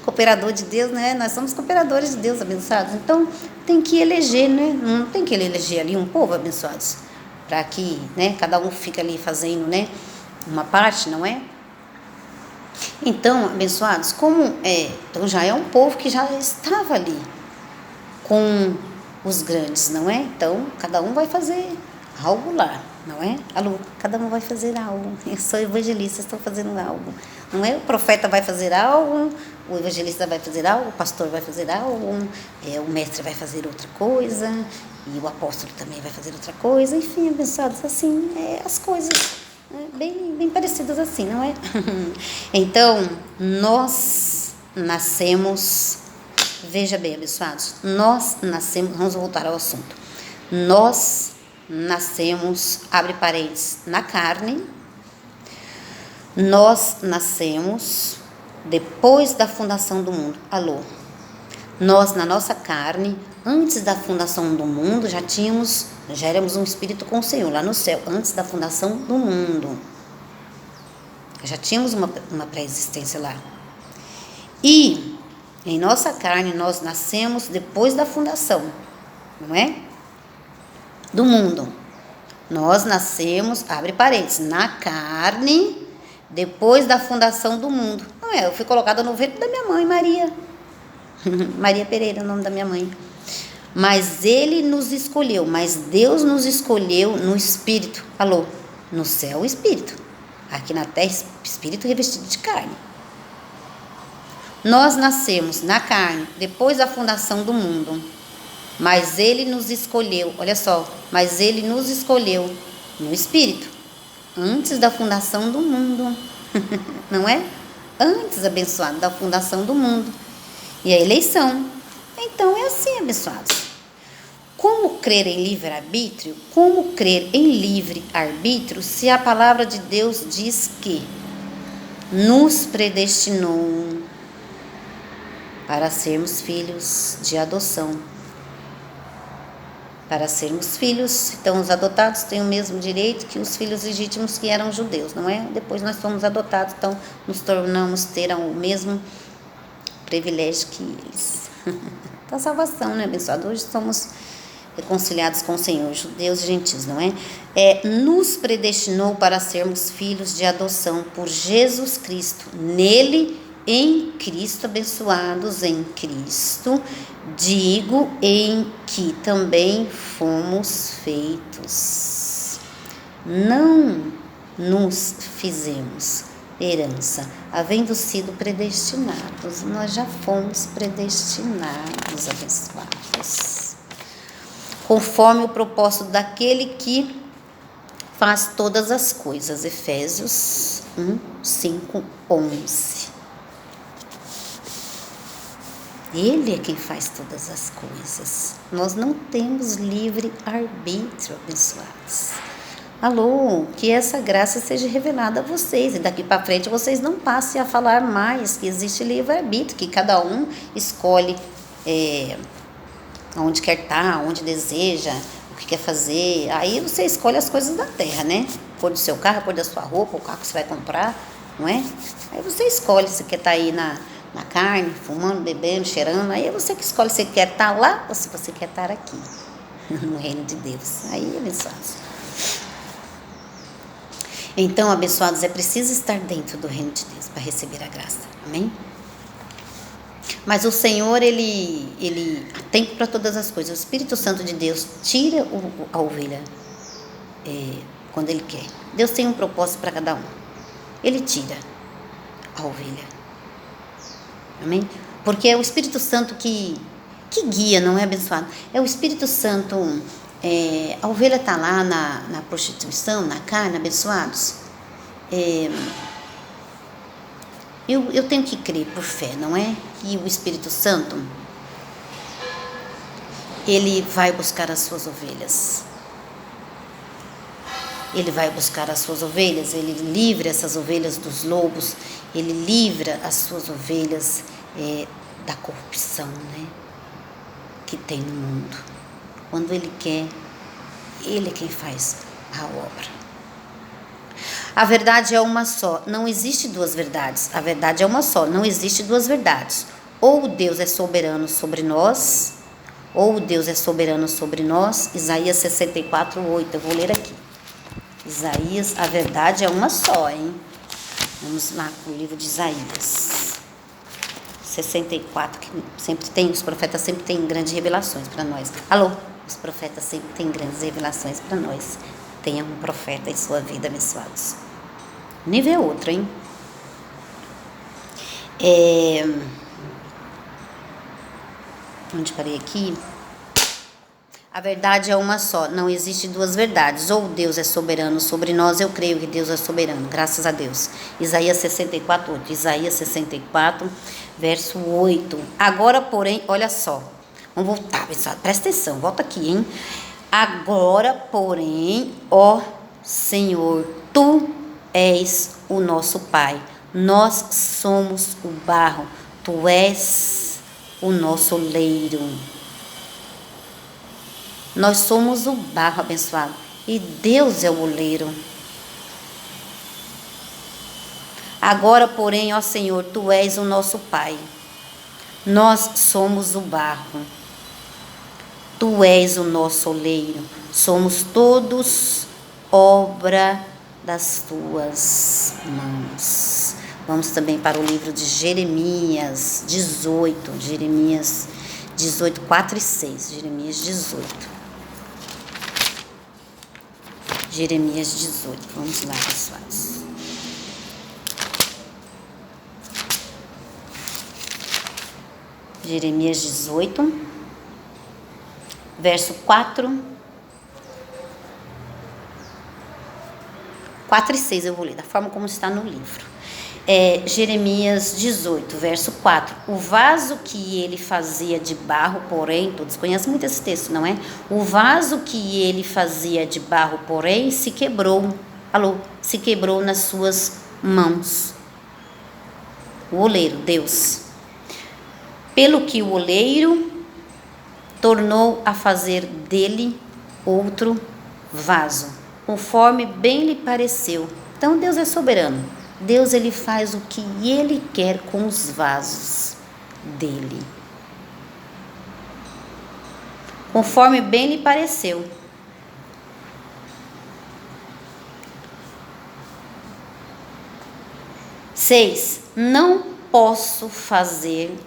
Cooperador de Deus, né? Nós somos cooperadores de Deus, abençoados. Então tem que eleger, né? Não tem que eleger ali um povo, abençoados, para que, né, cada um fica ali fazendo, né, uma parte, não é? Então, abençoados, então já é um povo que já estava ali com os grandes, não é? Então, cada um vai fazer algo lá, não é? Alô, cada um vai fazer algo. Eu sou evangelista, estou fazendo algo. Não é? O profeta vai fazer algo, o evangelista vai fazer algo, o pastor vai fazer algo, o mestre vai fazer outra coisa, e o apóstolo também vai fazer outra coisa. Enfim, abençoados, assim, as coisas bem parecidas assim, não é? Então, nós nascemos, veja bem, abençoados, nós nascemos, vamos voltar ao assunto, nós nascemos, abre parênteses, na carne, nós nascemos depois da fundação do mundo. Alô, nós na nossa carne, antes da fundação do mundo, já éramos um espírito com o Senhor, lá no céu, antes da fundação do mundo. Já tínhamos uma pré-existência lá. E em nossa carne, nós nascemos depois da fundação, não é? Do mundo. Nós nascemos, abre parênteses, na carne, depois da fundação do mundo. Não é? Eu fui colocada no ventre da minha mãe, Maria. Maria Pereira, o nome da minha mãe. Mas ele nos escolheu, mas Deus nos escolheu no espírito. Alô, no céu, espírito. Aqui na terra, espírito revestido de carne. Nós nascemos na carne, depois da fundação do mundo. Mas ele nos escolheu, olha só, mas ele nos escolheu no Espírito, antes da fundação do mundo, não é? Antes, abençoado, da fundação do mundo. E a eleição. Então é assim, abençoados. Como crer em livre-arbítrio? Como crer em livre-arbítrio se a palavra de Deus diz que nos predestinou para sermos filhos de adoção? Para sermos filhos, então os adotados têm o mesmo direito que os filhos legítimos que eram judeus, não é? Depois nós fomos adotados, então nos tornamos ter o mesmo privilégio que eles. Então, salvação, né, abençoado? Hoje somos reconciliados com o Senhor, judeus e gentios, não é? Nos predestinou para sermos filhos de adoção por Jesus Cristo. Nele, em Cristo, abençoados em Cristo, digo em que também fomos feitos. Não nos fizemos herança, havendo sido predestinados. Nós já fomos predestinados, abençoados, conforme o propósito daquele que faz todas as coisas. Efésios 1, 5, 11. Ele é quem faz todas as coisas. Nós não temos livre arbítrio, abençoados. Alô, que essa graça seja revelada a vocês, e daqui para frente vocês não passem a falar mais que existe livre-arbítrio, que cada um escolhe onde quer estar, onde deseja, o que quer fazer. Aí você escolhe as coisas da terra, né? A cor do seu carro, a cor da sua roupa, o carro que você vai comprar, não é? Aí você escolhe se quer estar aí na carne, fumando, bebendo, cheirando. Aí é você que escolhe se quer estar lá ou se você quer estar aqui, no reino de Deus. Aí, abençoados. Então, abençoados, é preciso estar dentro do reino de Deus para receber a graça. Amém? Mas o Senhor, Ele há tempo para todas as coisas. O Espírito Santo de Deus tira a ovelha quando Ele quer. Deus tem um propósito para cada um. Ele tira a ovelha. Amém? Porque é o Espírito Santo que guia, não é, abençoado? É o Espírito Santo. A ovelha está lá na prostituição, na carne, abençoados. Eu tenho que crer por fé, não é? Que o Espírito Santo, ele vai buscar as suas ovelhas. Ele vai buscar as suas ovelhas, ele livra essas ovelhas dos lobos, ele livra as suas ovelhas da corrupção, né? Que tem no mundo. Quando ele quer, ele é quem faz a obra. A verdade é uma só, não existe duas verdades. A verdade é uma só, não existe duas verdades. Ou Deus é soberano sobre nós, ou Deus é soberano sobre nós. Isaías 64, 8, eu vou ler aqui. Isaías, a verdade é uma só, hein? Vamos lá no livro de Isaías 64, que sempre tem, os profetas sempre têm grandes revelações para nós. Alô? Os profetas sempre têm grandes revelações para nós. Tenha um profeta em sua vida, abençoados. O nível é outro, hein? Onde parei aqui? A verdade é uma só, não existe duas verdades. Ou Deus é soberano sobre nós, eu creio que Deus é soberano, graças a Deus. Isaías 64, 8. Isaías 64, verso 8. Agora, porém, olha só. Vamos voltar, pessoal, presta atenção, volta aqui, hein? Agora, porém, ó Senhor, Tu és o nosso Pai. Nós somos o barro, Tu és o nosso oleiro. Nós somos o barro, abençoado, e Deus é o oleiro. Agora, porém, ó Senhor, Tu és o nosso Pai. Nós somos o barro. Tu és o nosso oleiro. Somos todos obra das Tuas mãos. Vamos também para o livro de Jeremias 18. Jeremias 18, 4 e 6. Jeremias 18. Jeremias 18. Vamos lá, pessoal. Jeremias 18. verso 4 e 6 eu vou ler, da forma como está no livro. Jeremias 18, verso 4. O vaso que ele fazia de barro, porém, todos conhecem muito esse texto, não é? O vaso que ele fazia de barro, porém, se quebrou. Se quebrou nas suas mãos. O oleiro, Deus. Pelo que o oleiro tornou a fazer dele outro vaso, conforme bem lhe pareceu. Então Deus é soberano. Deus, ele faz o que ele quer com os vasos dele, conforme bem lhe pareceu. Seis. Não posso fazer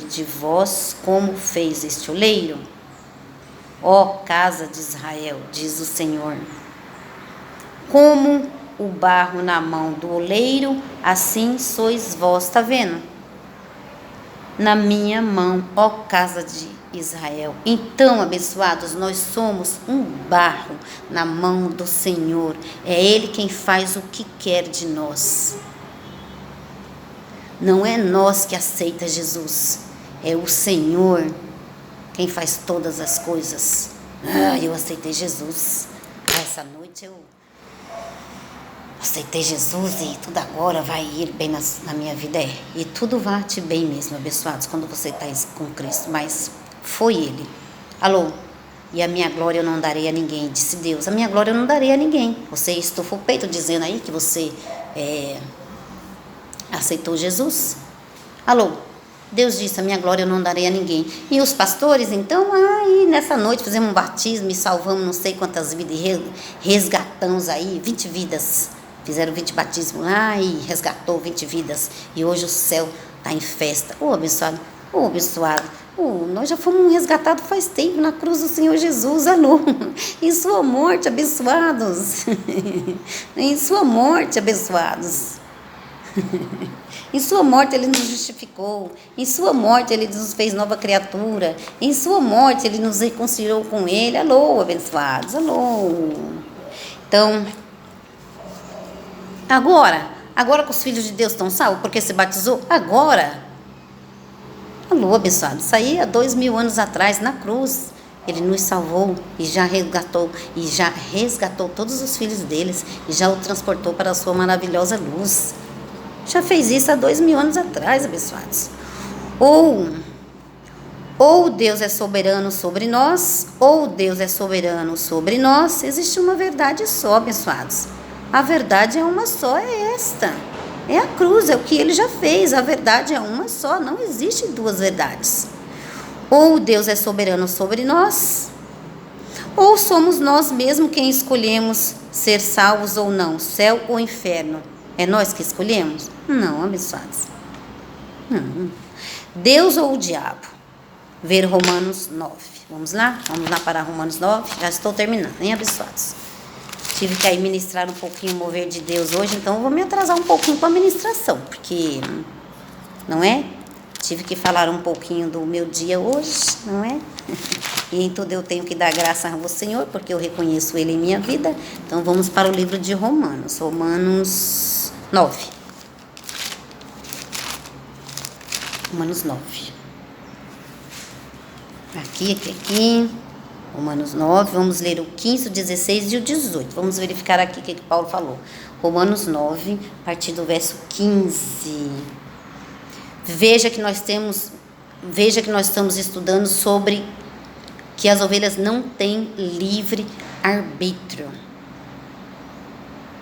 de vós como fez este oleiro, ó casa de Israel, diz o Senhor. Como o barro na mão do oleiro, assim sois vós, tá vendo? Na minha mão, ó casa de Israel. Então, abençoados, nós somos um barro na mão do Senhor. É Ele quem faz o que quer de nós. Não é nós que aceita Jesus, é o Senhor quem faz todas as coisas. Eu aceitei Jesus. Essa noite eu aceitei Jesus e tudo agora vai ir bem na minha vida. E tudo vai te bem mesmo, abençoados, quando você está com Cristo. Mas foi Ele. E a minha glória eu não darei a ninguém, disse Deus. A minha glória eu não darei a ninguém. Você estufa o peito dizendo aí que você aceitou Jesus? Deus disse, a minha glória eu não darei a ninguém. E os pastores, então, nessa noite fizemos um batismo e salvamos não sei quantas vidas, e resgatamos aí 20 vidas. Fizeram 20 batismos lá e resgatou 20 vidas. E hoje o céu está em festa. Abençoado. Nós já fomos resgatados faz tempo na cruz do Senhor Jesus. Em sua morte, abençoados. Em sua morte, abençoados. Em sua morte Ele nos justificou. Em sua morte Ele nos fez nova criatura. Em sua morte Ele nos reconciliou com Ele. Abençoados. Então, agora que os filhos de Deus estão salvos, porque se batizou, agora. Abençoados. Isso aí há 2000 anos atrás, na cruz, Ele nos salvou e já resgatou todos os filhos deles e já o transportou para a sua maravilhosa luz. Já fez isso há 2000 anos atrás, abençoados. Ou Deus é soberano sobre nós, ou Deus é soberano sobre nós. Existe uma verdade só, abençoados. A verdade é uma só, é esta. É a cruz, é o que Ele já fez. A verdade é uma só, não existe duas verdades. Ou Deus é soberano sobre nós, ou somos nós mesmos quem escolhemos ser salvos ou não, céu ou inferno. É nós que escolhemos? Não, abençoados. Não. Deus ou o diabo? Ver Romanos 9. Vamos lá para Romanos 9. Já estou terminando, hein, abençoados? Tive que aí ministrar um pouquinho o mover de Deus hoje, então eu vou me atrasar um pouquinho com a ministração, porque, não é? Tive que falar um pouquinho do meu dia hoje, não é? E em tudo eu tenho que dar graças ao Senhor, porque eu reconheço Ele em minha vida. Então vamos para o livro de Romanos. Romanos 9. Romanos 9. Aqui. Romanos 9, vamos ler o 15, o 16 e o 18. Vamos verificar aqui o que Paulo falou. Romanos 9, a partir do verso 15. Veja que nós estamos estudando sobre que as ovelhas não têm livre arbítrio.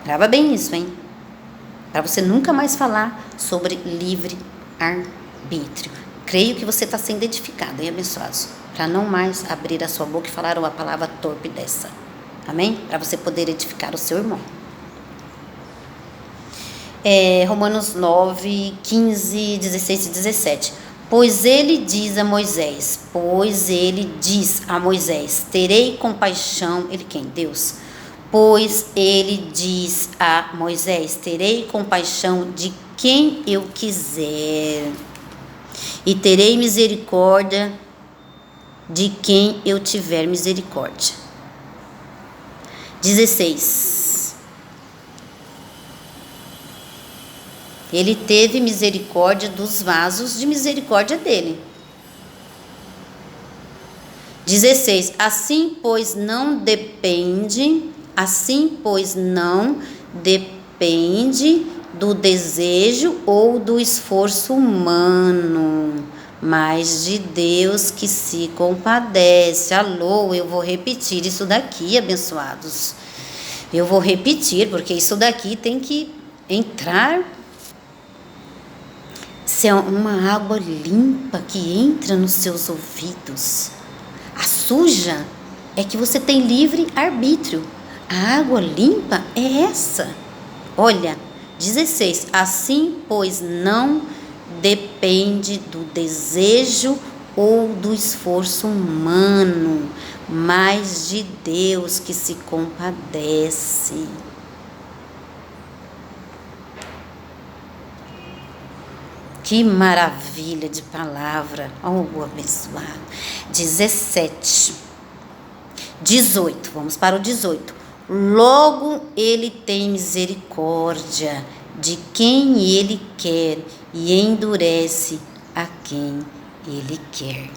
Grava bem isso, hein? Para você nunca mais falar sobre livre arbítrio. Creio que você está sendo edificado, hein, abençoados? Para não mais abrir a sua boca e falar uma palavra torpe dessa. Amém? Para você poder edificar o seu irmão. Romanos 9, 15, 16 e 17. Pois ele diz a Moisés, terei compaixão, ele quem? Deus. Pois ele diz a Moisés, terei compaixão de quem eu quiser, e terei misericórdia de quem eu tiver misericórdia. 16. Ele teve misericórdia dos vasos de misericórdia dele. 16. Assim, pois, não depende do desejo ou do esforço humano, mas de Deus que se compadece. Alô, eu vou repetir isso daqui, abençoados. Eu vou repetir, porque isso daqui tem que entrar. Se é uma água limpa que entra nos seus ouvidos. A suja é que você tem livre arbítrio. A água limpa é essa. Olha, 16. Assim, pois, não depende do desejo ou do esforço humano, mas de Deus que se compadece. Que maravilha de palavra. Oh, abençoado. 17. 18. Vamos para o 18. Logo ele tem misericórdia de quem ele quer e endurece a quem ele quer.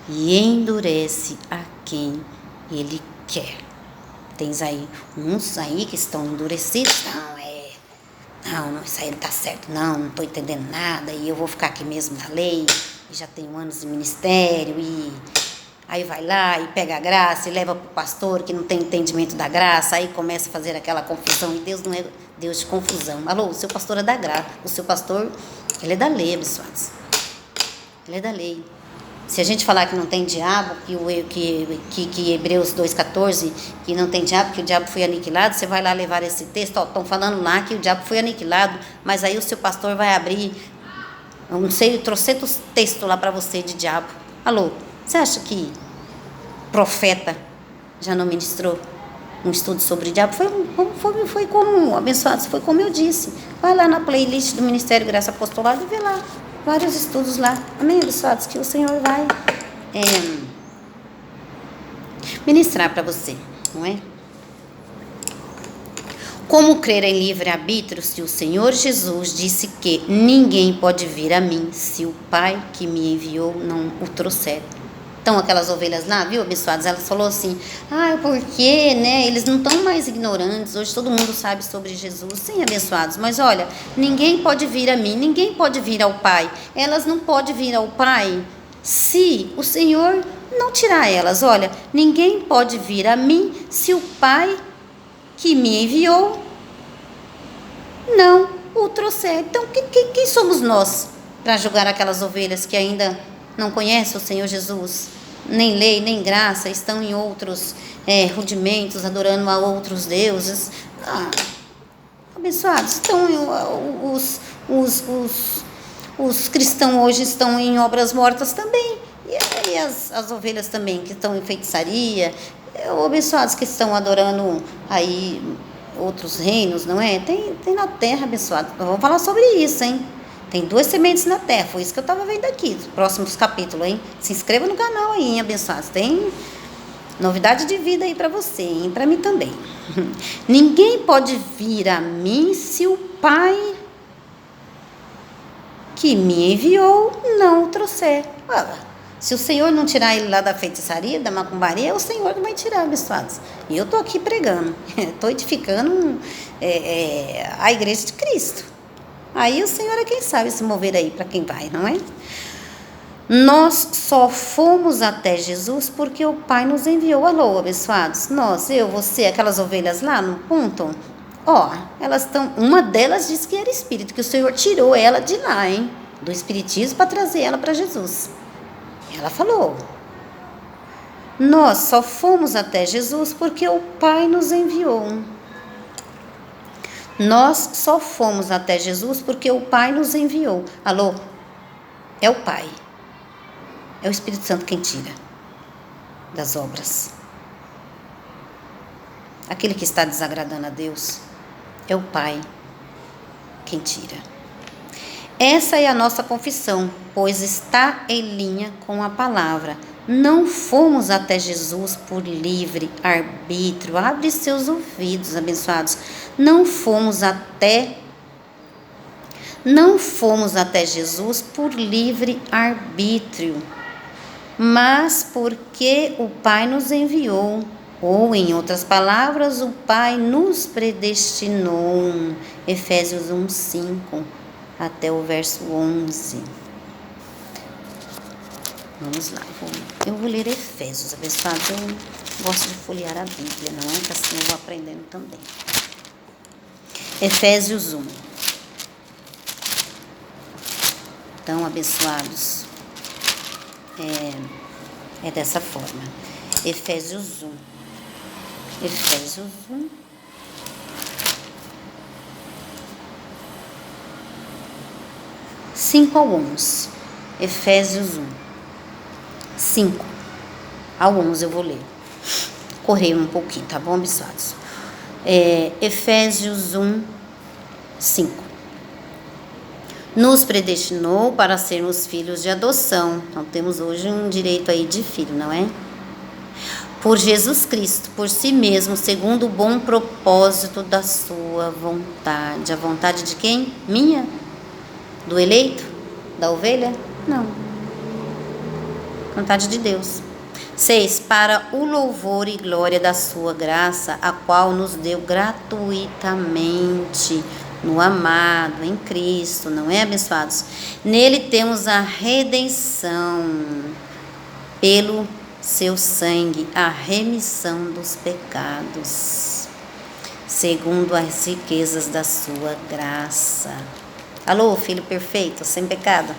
E endurece a quem ele quer. Tens aí uns aí que estão endurecidos. Não, isso aí não tá certo, não tô entendendo nada, e eu vou ficar aqui mesmo na lei, e já tenho anos de ministério, e aí vai lá e pega a graça e leva pro pastor que não tem entendimento da graça, aí começa a fazer aquela confusão, e Deus não é Deus de confusão. Alô, o seu pastor é da graça, o seu pastor, ele é da lei, abençoados, ele é da lei. Se a gente falar que não tem diabo, que Hebreus 2,14, que não tem diabo, que o diabo foi aniquilado, você vai lá levar esse texto, estão falando lá que o diabo foi aniquilado, mas aí o seu pastor vai abrir, eu não sei, trocentos textos lá para você de diabo. Alô, você acha que profeta já não ministrou um estudo sobre diabo? Foi como, abençoados, foi como eu disse. Vai lá na playlist do Ministério Graça Apostolado e vê lá. Vários estudos lá. Amém, abençoados? Que o Senhor vai ministrar para você, não é? Como crer em livre-arbítrio se o Senhor Jesus disse que ninguém pode vir a mim se o Pai que me enviou não o trouxer? Então, aquelas ovelhas lá, viu, abençoadas? Ela falou assim, porque, né, eles não estão mais ignorantes, hoje todo mundo sabe sobre Jesus. Sim, abençoados, mas olha, ninguém pode vir a mim, ninguém pode vir ao Pai. Elas não podem vir ao Pai se o Senhor não tirar elas. Olha, ninguém pode vir a mim se o Pai que me enviou não o trouxer. Então, quem somos nós para julgar aquelas ovelhas que ainda não conhecem o Senhor Jesus? Nem lei, nem graça, estão em outros rudimentos, adorando a outros deuses. Abençoados, então os cristãos hoje estão em obras mortas também. E as ovelhas também, que estão em feitiçaria, abençoados que estão adorando aí outros reinos, não é? Tem na terra, abençoados. Vamos falar sobre isso, hein? Tem 2 sementes na terra, foi isso que eu estava vendo aqui, nos próximos capítulos, hein? Se inscreva no canal aí, hein, abençoados. Tem novidade de vida aí para você, hein? Para mim também. Ninguém pode vir a mim se o Pai que me enviou não o trouxer. Se o Senhor não tirar ele lá da feitiçaria, da macumbaria, é o Senhor que vai tirar, abençoados. E eu estou aqui pregando, estou edificando a igreja de Cristo. Aí o Senhor é quem sabe se mover aí para quem vai, não é? Nós só fomos até Jesus porque o Pai nos enviou. Alô, abençoados? Nós, eu, você, aquelas ovelhas lá no ponto, elas estão... Uma delas disse que era espírito, que o Senhor tirou ela de lá, hein? Do espiritismo para trazer ela para Jesus. Ela falou. Nós só fomos até Jesus porque o Pai nos enviou. Nós só fomos até Jesus porque o Pai nos enviou. Alô? É o Pai. É o Espírito Santo quem tira das obras. Aquele que está desagradando a Deus é o Pai quem tira. Essa é a nossa confissão, pois está em linha com a palavra. Não fomos até Jesus por livre arbítrio. Abre seus ouvidos, abençoados. Não fomos até Jesus por livre arbítrio, mas porque o Pai nos enviou. Ou, em outras palavras, o Pai nos predestinou. Efésios 1:5 até o verso 11. Vamos lá, eu vou ler Efésios, abençoados. Eu gosto de folhear a Bíblia, não é? Que assim eu vou aprendendo também. Efésios 1. Então, abençoados, é dessa forma. Efésios 1. Efésios 1. Cinco ao 11. Efésios 1. 5 ao 11 eu vou ler. Correr um pouquinho, tá bom, abençoados? Efésios 1, 5. Nos predestinou para sermos filhos de adoção. Então temos hoje um direito aí de filho, não é? Por Jesus Cristo, por si mesmo, segundo o bom propósito da sua vontade. A vontade de quem? Minha? Do eleito? Da ovelha? Não. Vontade de Deus. 6. Para o louvor e glória da sua graça, a qual nos deu gratuitamente no amado, em Cristo, não é, abençoados? Nele temos a redenção pelo seu sangue, a remissão dos pecados, segundo as riquezas da sua graça. Alô, filho perfeito, sem pecado.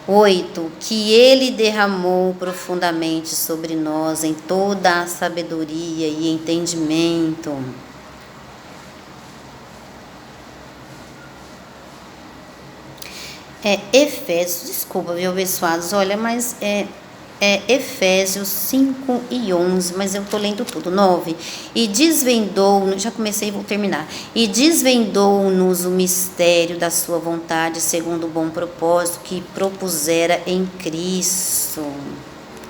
8. Que ele derramou profundamente sobre nós em toda a sabedoria e entendimento. Efésios, desculpa, viu, abençoados? Olha, mas Efésios 5 e 11, mas eu estou lendo tudo. 9. E desvendou, já comecei e vou terminar. E desvendou-nos o mistério da sua vontade, segundo o bom propósito que propusera em Cristo.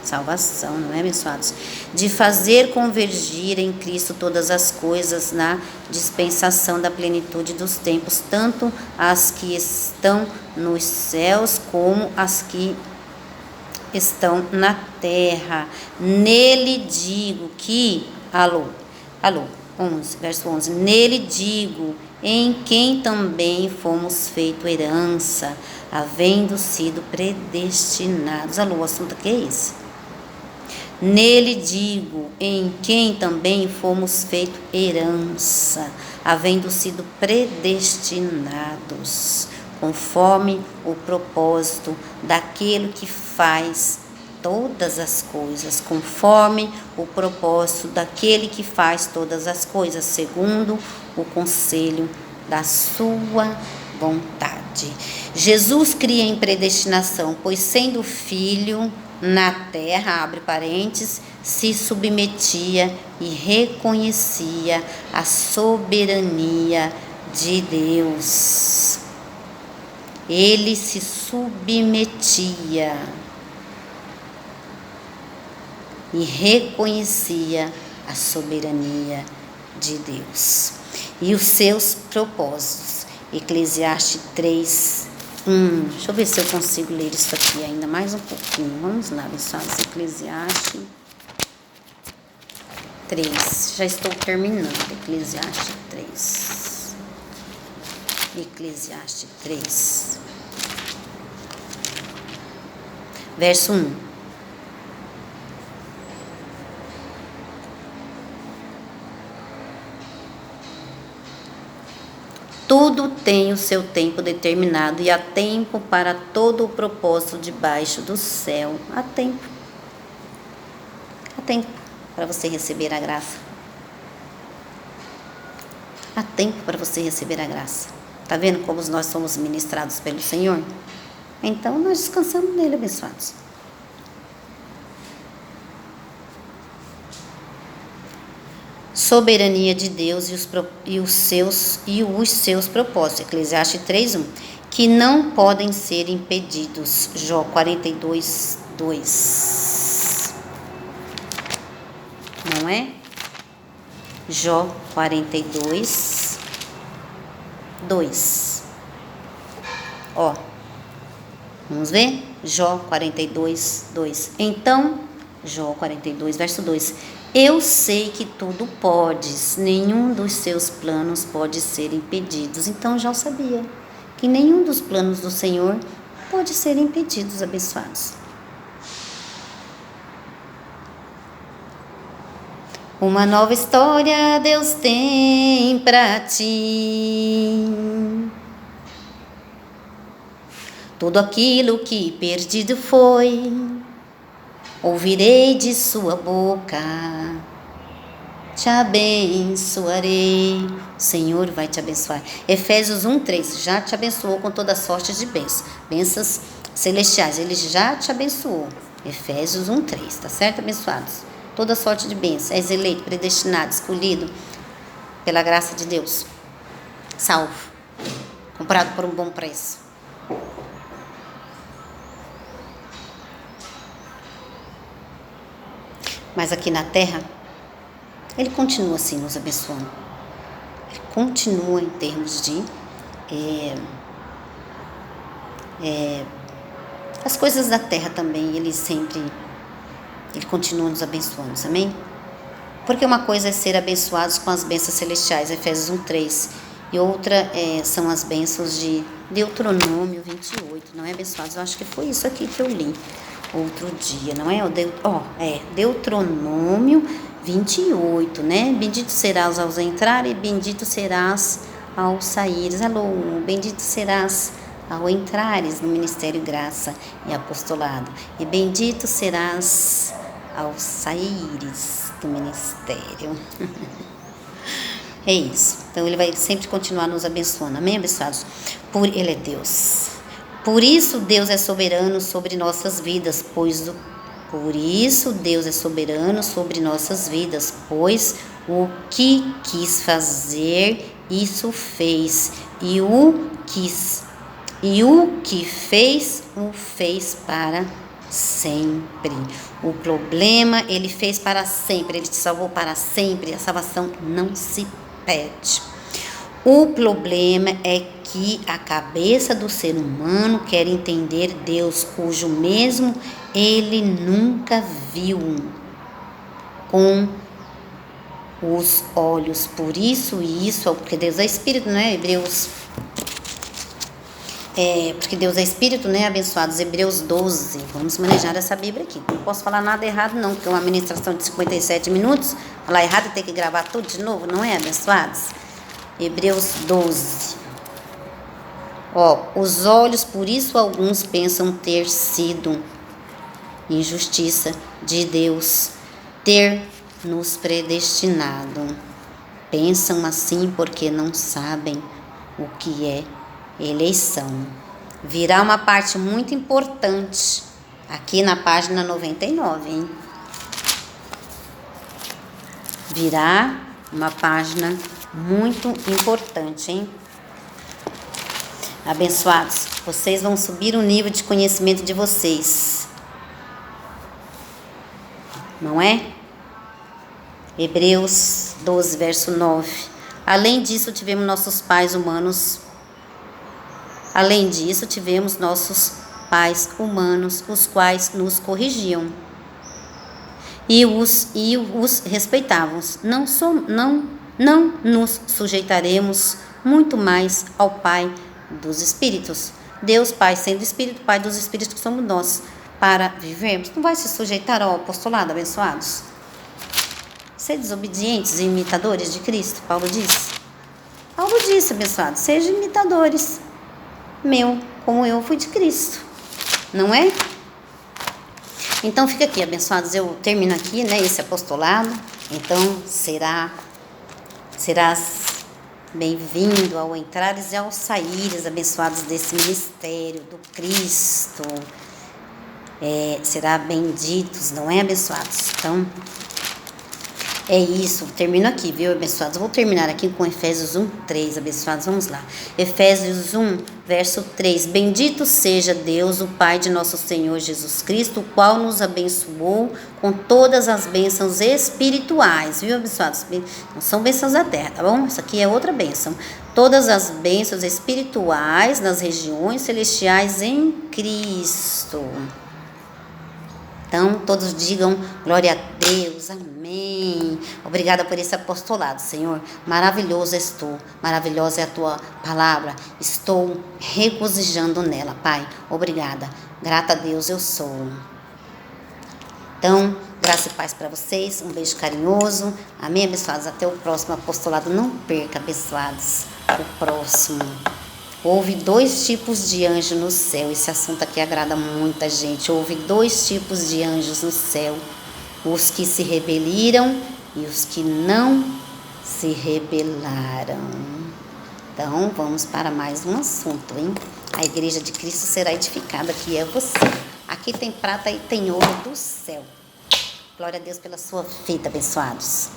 Salvação, não é, abençoados? De fazer convergir em Cristo todas as coisas na dispensação da plenitude dos tempos, tanto as que estão nos céus como as que estão na terra. Nele digo que, alô, 11, verso 11, nele digo, em quem também fomos feito herança, havendo sido predestinados. Alô, o assunto aqui é esse. Nele digo, em quem também fomos feito herança, havendo sido predestinados, conforme o propósito daquele que faz todas as coisas, conforme o propósito daquele que faz todas as coisas, segundo o conselho da sua vontade. Jesus cria em predestinação, pois sendo filho na terra, abre parênteses, se submetia e reconhecia a soberania de Deus. Ele se submetia e reconhecia a soberania de Deus e os seus propósitos. Eclesiastes 3, deixa eu ver se eu consigo ler isso aqui ainda mais um pouquinho. Vamos lá, pessoal. Eclesiastes 3. Já estou terminando. Eclesiastes 3. Eclesiastes 3. Verso 1. Tudo tem o seu tempo determinado e há tempo para todo o propósito debaixo do céu. Há tempo. Há tempo para você receber a graça. Há tempo para você receber a graça. Está vendo como nós somos ministrados pelo Senhor? Então nós descansamos nele, abençoados. Soberania de Deus e os seus propósitos. Eclesiastes 3:1. que não podem ser impedidos. Jó 42, 2. Não é? Jó 42, 2. Ó, vamos ver? Jó 42, 2. Então, Jó 42, verso 2. Eu sei que tudo podes, nenhum dos seus planos pode ser impedidos. Então, Jó sabia que nenhum dos planos do Senhor pode ser impedidos, abençoados. Uma nova história Deus tem pra ti. Tudo aquilo que perdido foi, ouvirei de sua boca, te abençoarei. O Senhor vai te abençoar. Efésios 1:3, já te abençoou com toda sorte de bênçãos celestiais. Ele já te abençoou. Efésios 1:3, tá certo, abençoados? Toda sorte de bênçãos. És eleito, predestinado, escolhido pela graça de Deus. Salvo. Comprado por um bom preço. Mas aqui na terra, Ele continua assim nos abençoando. Ele continua em termos de as coisas da terra também. Ele continua nos abençoando, amém? Porque uma coisa é ser abençoados com as bênçãos celestiais, Efésios 1:3, e outra são as bênçãos de Deuteronômio 28, não é, abençoados? Eu acho que foi isso aqui que eu li outro dia, não é? Deuteronômio 28, né? Bendito serás ao entrar e bendito serás ao saíres. Alô, bendito serás ao entrares no ministério graça e apostolado, e bendito serás ao saíres do ministério. É isso. Então ele vai sempre continuar nos abençoando, amém, abençoados? Ele é Deus. Por isso Deus é soberano sobre nossas vidas, pois o que quis fazer, isso fez, e o que fez, o fez para sempre. O problema ele fez para sempre, ele te salvou para sempre. A salvação não se perde. O problema é que a cabeça do ser humano quer entender Deus, cujo mesmo ele nunca viu com os olhos. Por isso, porque Deus é Espírito, né? Porque Deus é Espírito, né? Abençoados, Hebreus 12. Vamos manejar essa Bíblia aqui. Não posso falar nada errado, não, porque é uma administração de 57 minutos. Falar errado e ter que gravar tudo de novo, não é, abençoados? Hebreus 12. Os olhos, por isso alguns pensam ter sido injustiça de Deus ter nos predestinado. Pensam assim porque não sabem o que é eleição. Virá uma parte muito importante aqui na página 99, hein? Virá uma página muito importante, hein? Abençoados, vocês vão subir o nível de conhecimento de vocês, não é? Hebreus 12, verso 9. Além disso, tivemos nossos pais humanos, os quais nos corrigiam e os respeitávamos. Não nos sujeitaremos muito mais ao Pai dos Espíritos. Deus, Pai, sendo Espírito, Pai dos Espíritos, que somos nós, para vivermos. Não vai se sujeitar ao apostolado, abençoados? Ser desobedientes e imitadores de Cristo, Paulo disse. Paulo disse, abençoados, sejam imitadores como eu fui de Cristo, não é? Então fica aqui, abençoados, eu termino aqui, né, esse apostolado. Então serás bem-vindo ao entrares e ao saíres, abençoados, desse ministério do Cristo. Será benditos, não é, abençoados? Então É isso, termino aqui, viu, abençoados? Vou terminar aqui com Efésios 1:3, abençoados. Vamos lá. Efésios 1, verso 3. Bendito seja Deus, o Pai de nosso Senhor Jesus Cristo, o qual nos abençoou com todas as bênçãos espirituais, viu, abençoados? Não são bênçãos da terra, tá bom? Isso aqui é outra bênção. Todas as bênçãos espirituais nas regiões celestiais em Cristo. Então, todos digam glória a Deus, amém. Obrigada por esse apostolado, Senhor. Maravilhoso estou, maravilhosa é a tua palavra. Estou regozijando nela, Pai. Obrigada. Grata a Deus eu sou. Então, graça e paz para vocês. Um beijo carinhoso. Amém, abençoados. Até o próximo apostolado. Não perca, abençoados, o próximo. Houve 2 tipos de anjo no céu. Esse assunto aqui agrada muita gente. Houve 2 tipos de anjos no céu. Os que se rebelaram e os que não se rebelaram. Então, vamos para mais um assunto, hein? A igreja de Cristo será edificada, que é você. Aqui tem prata e tem ouro do céu. Glória a Deus pela sua vida, abençoados.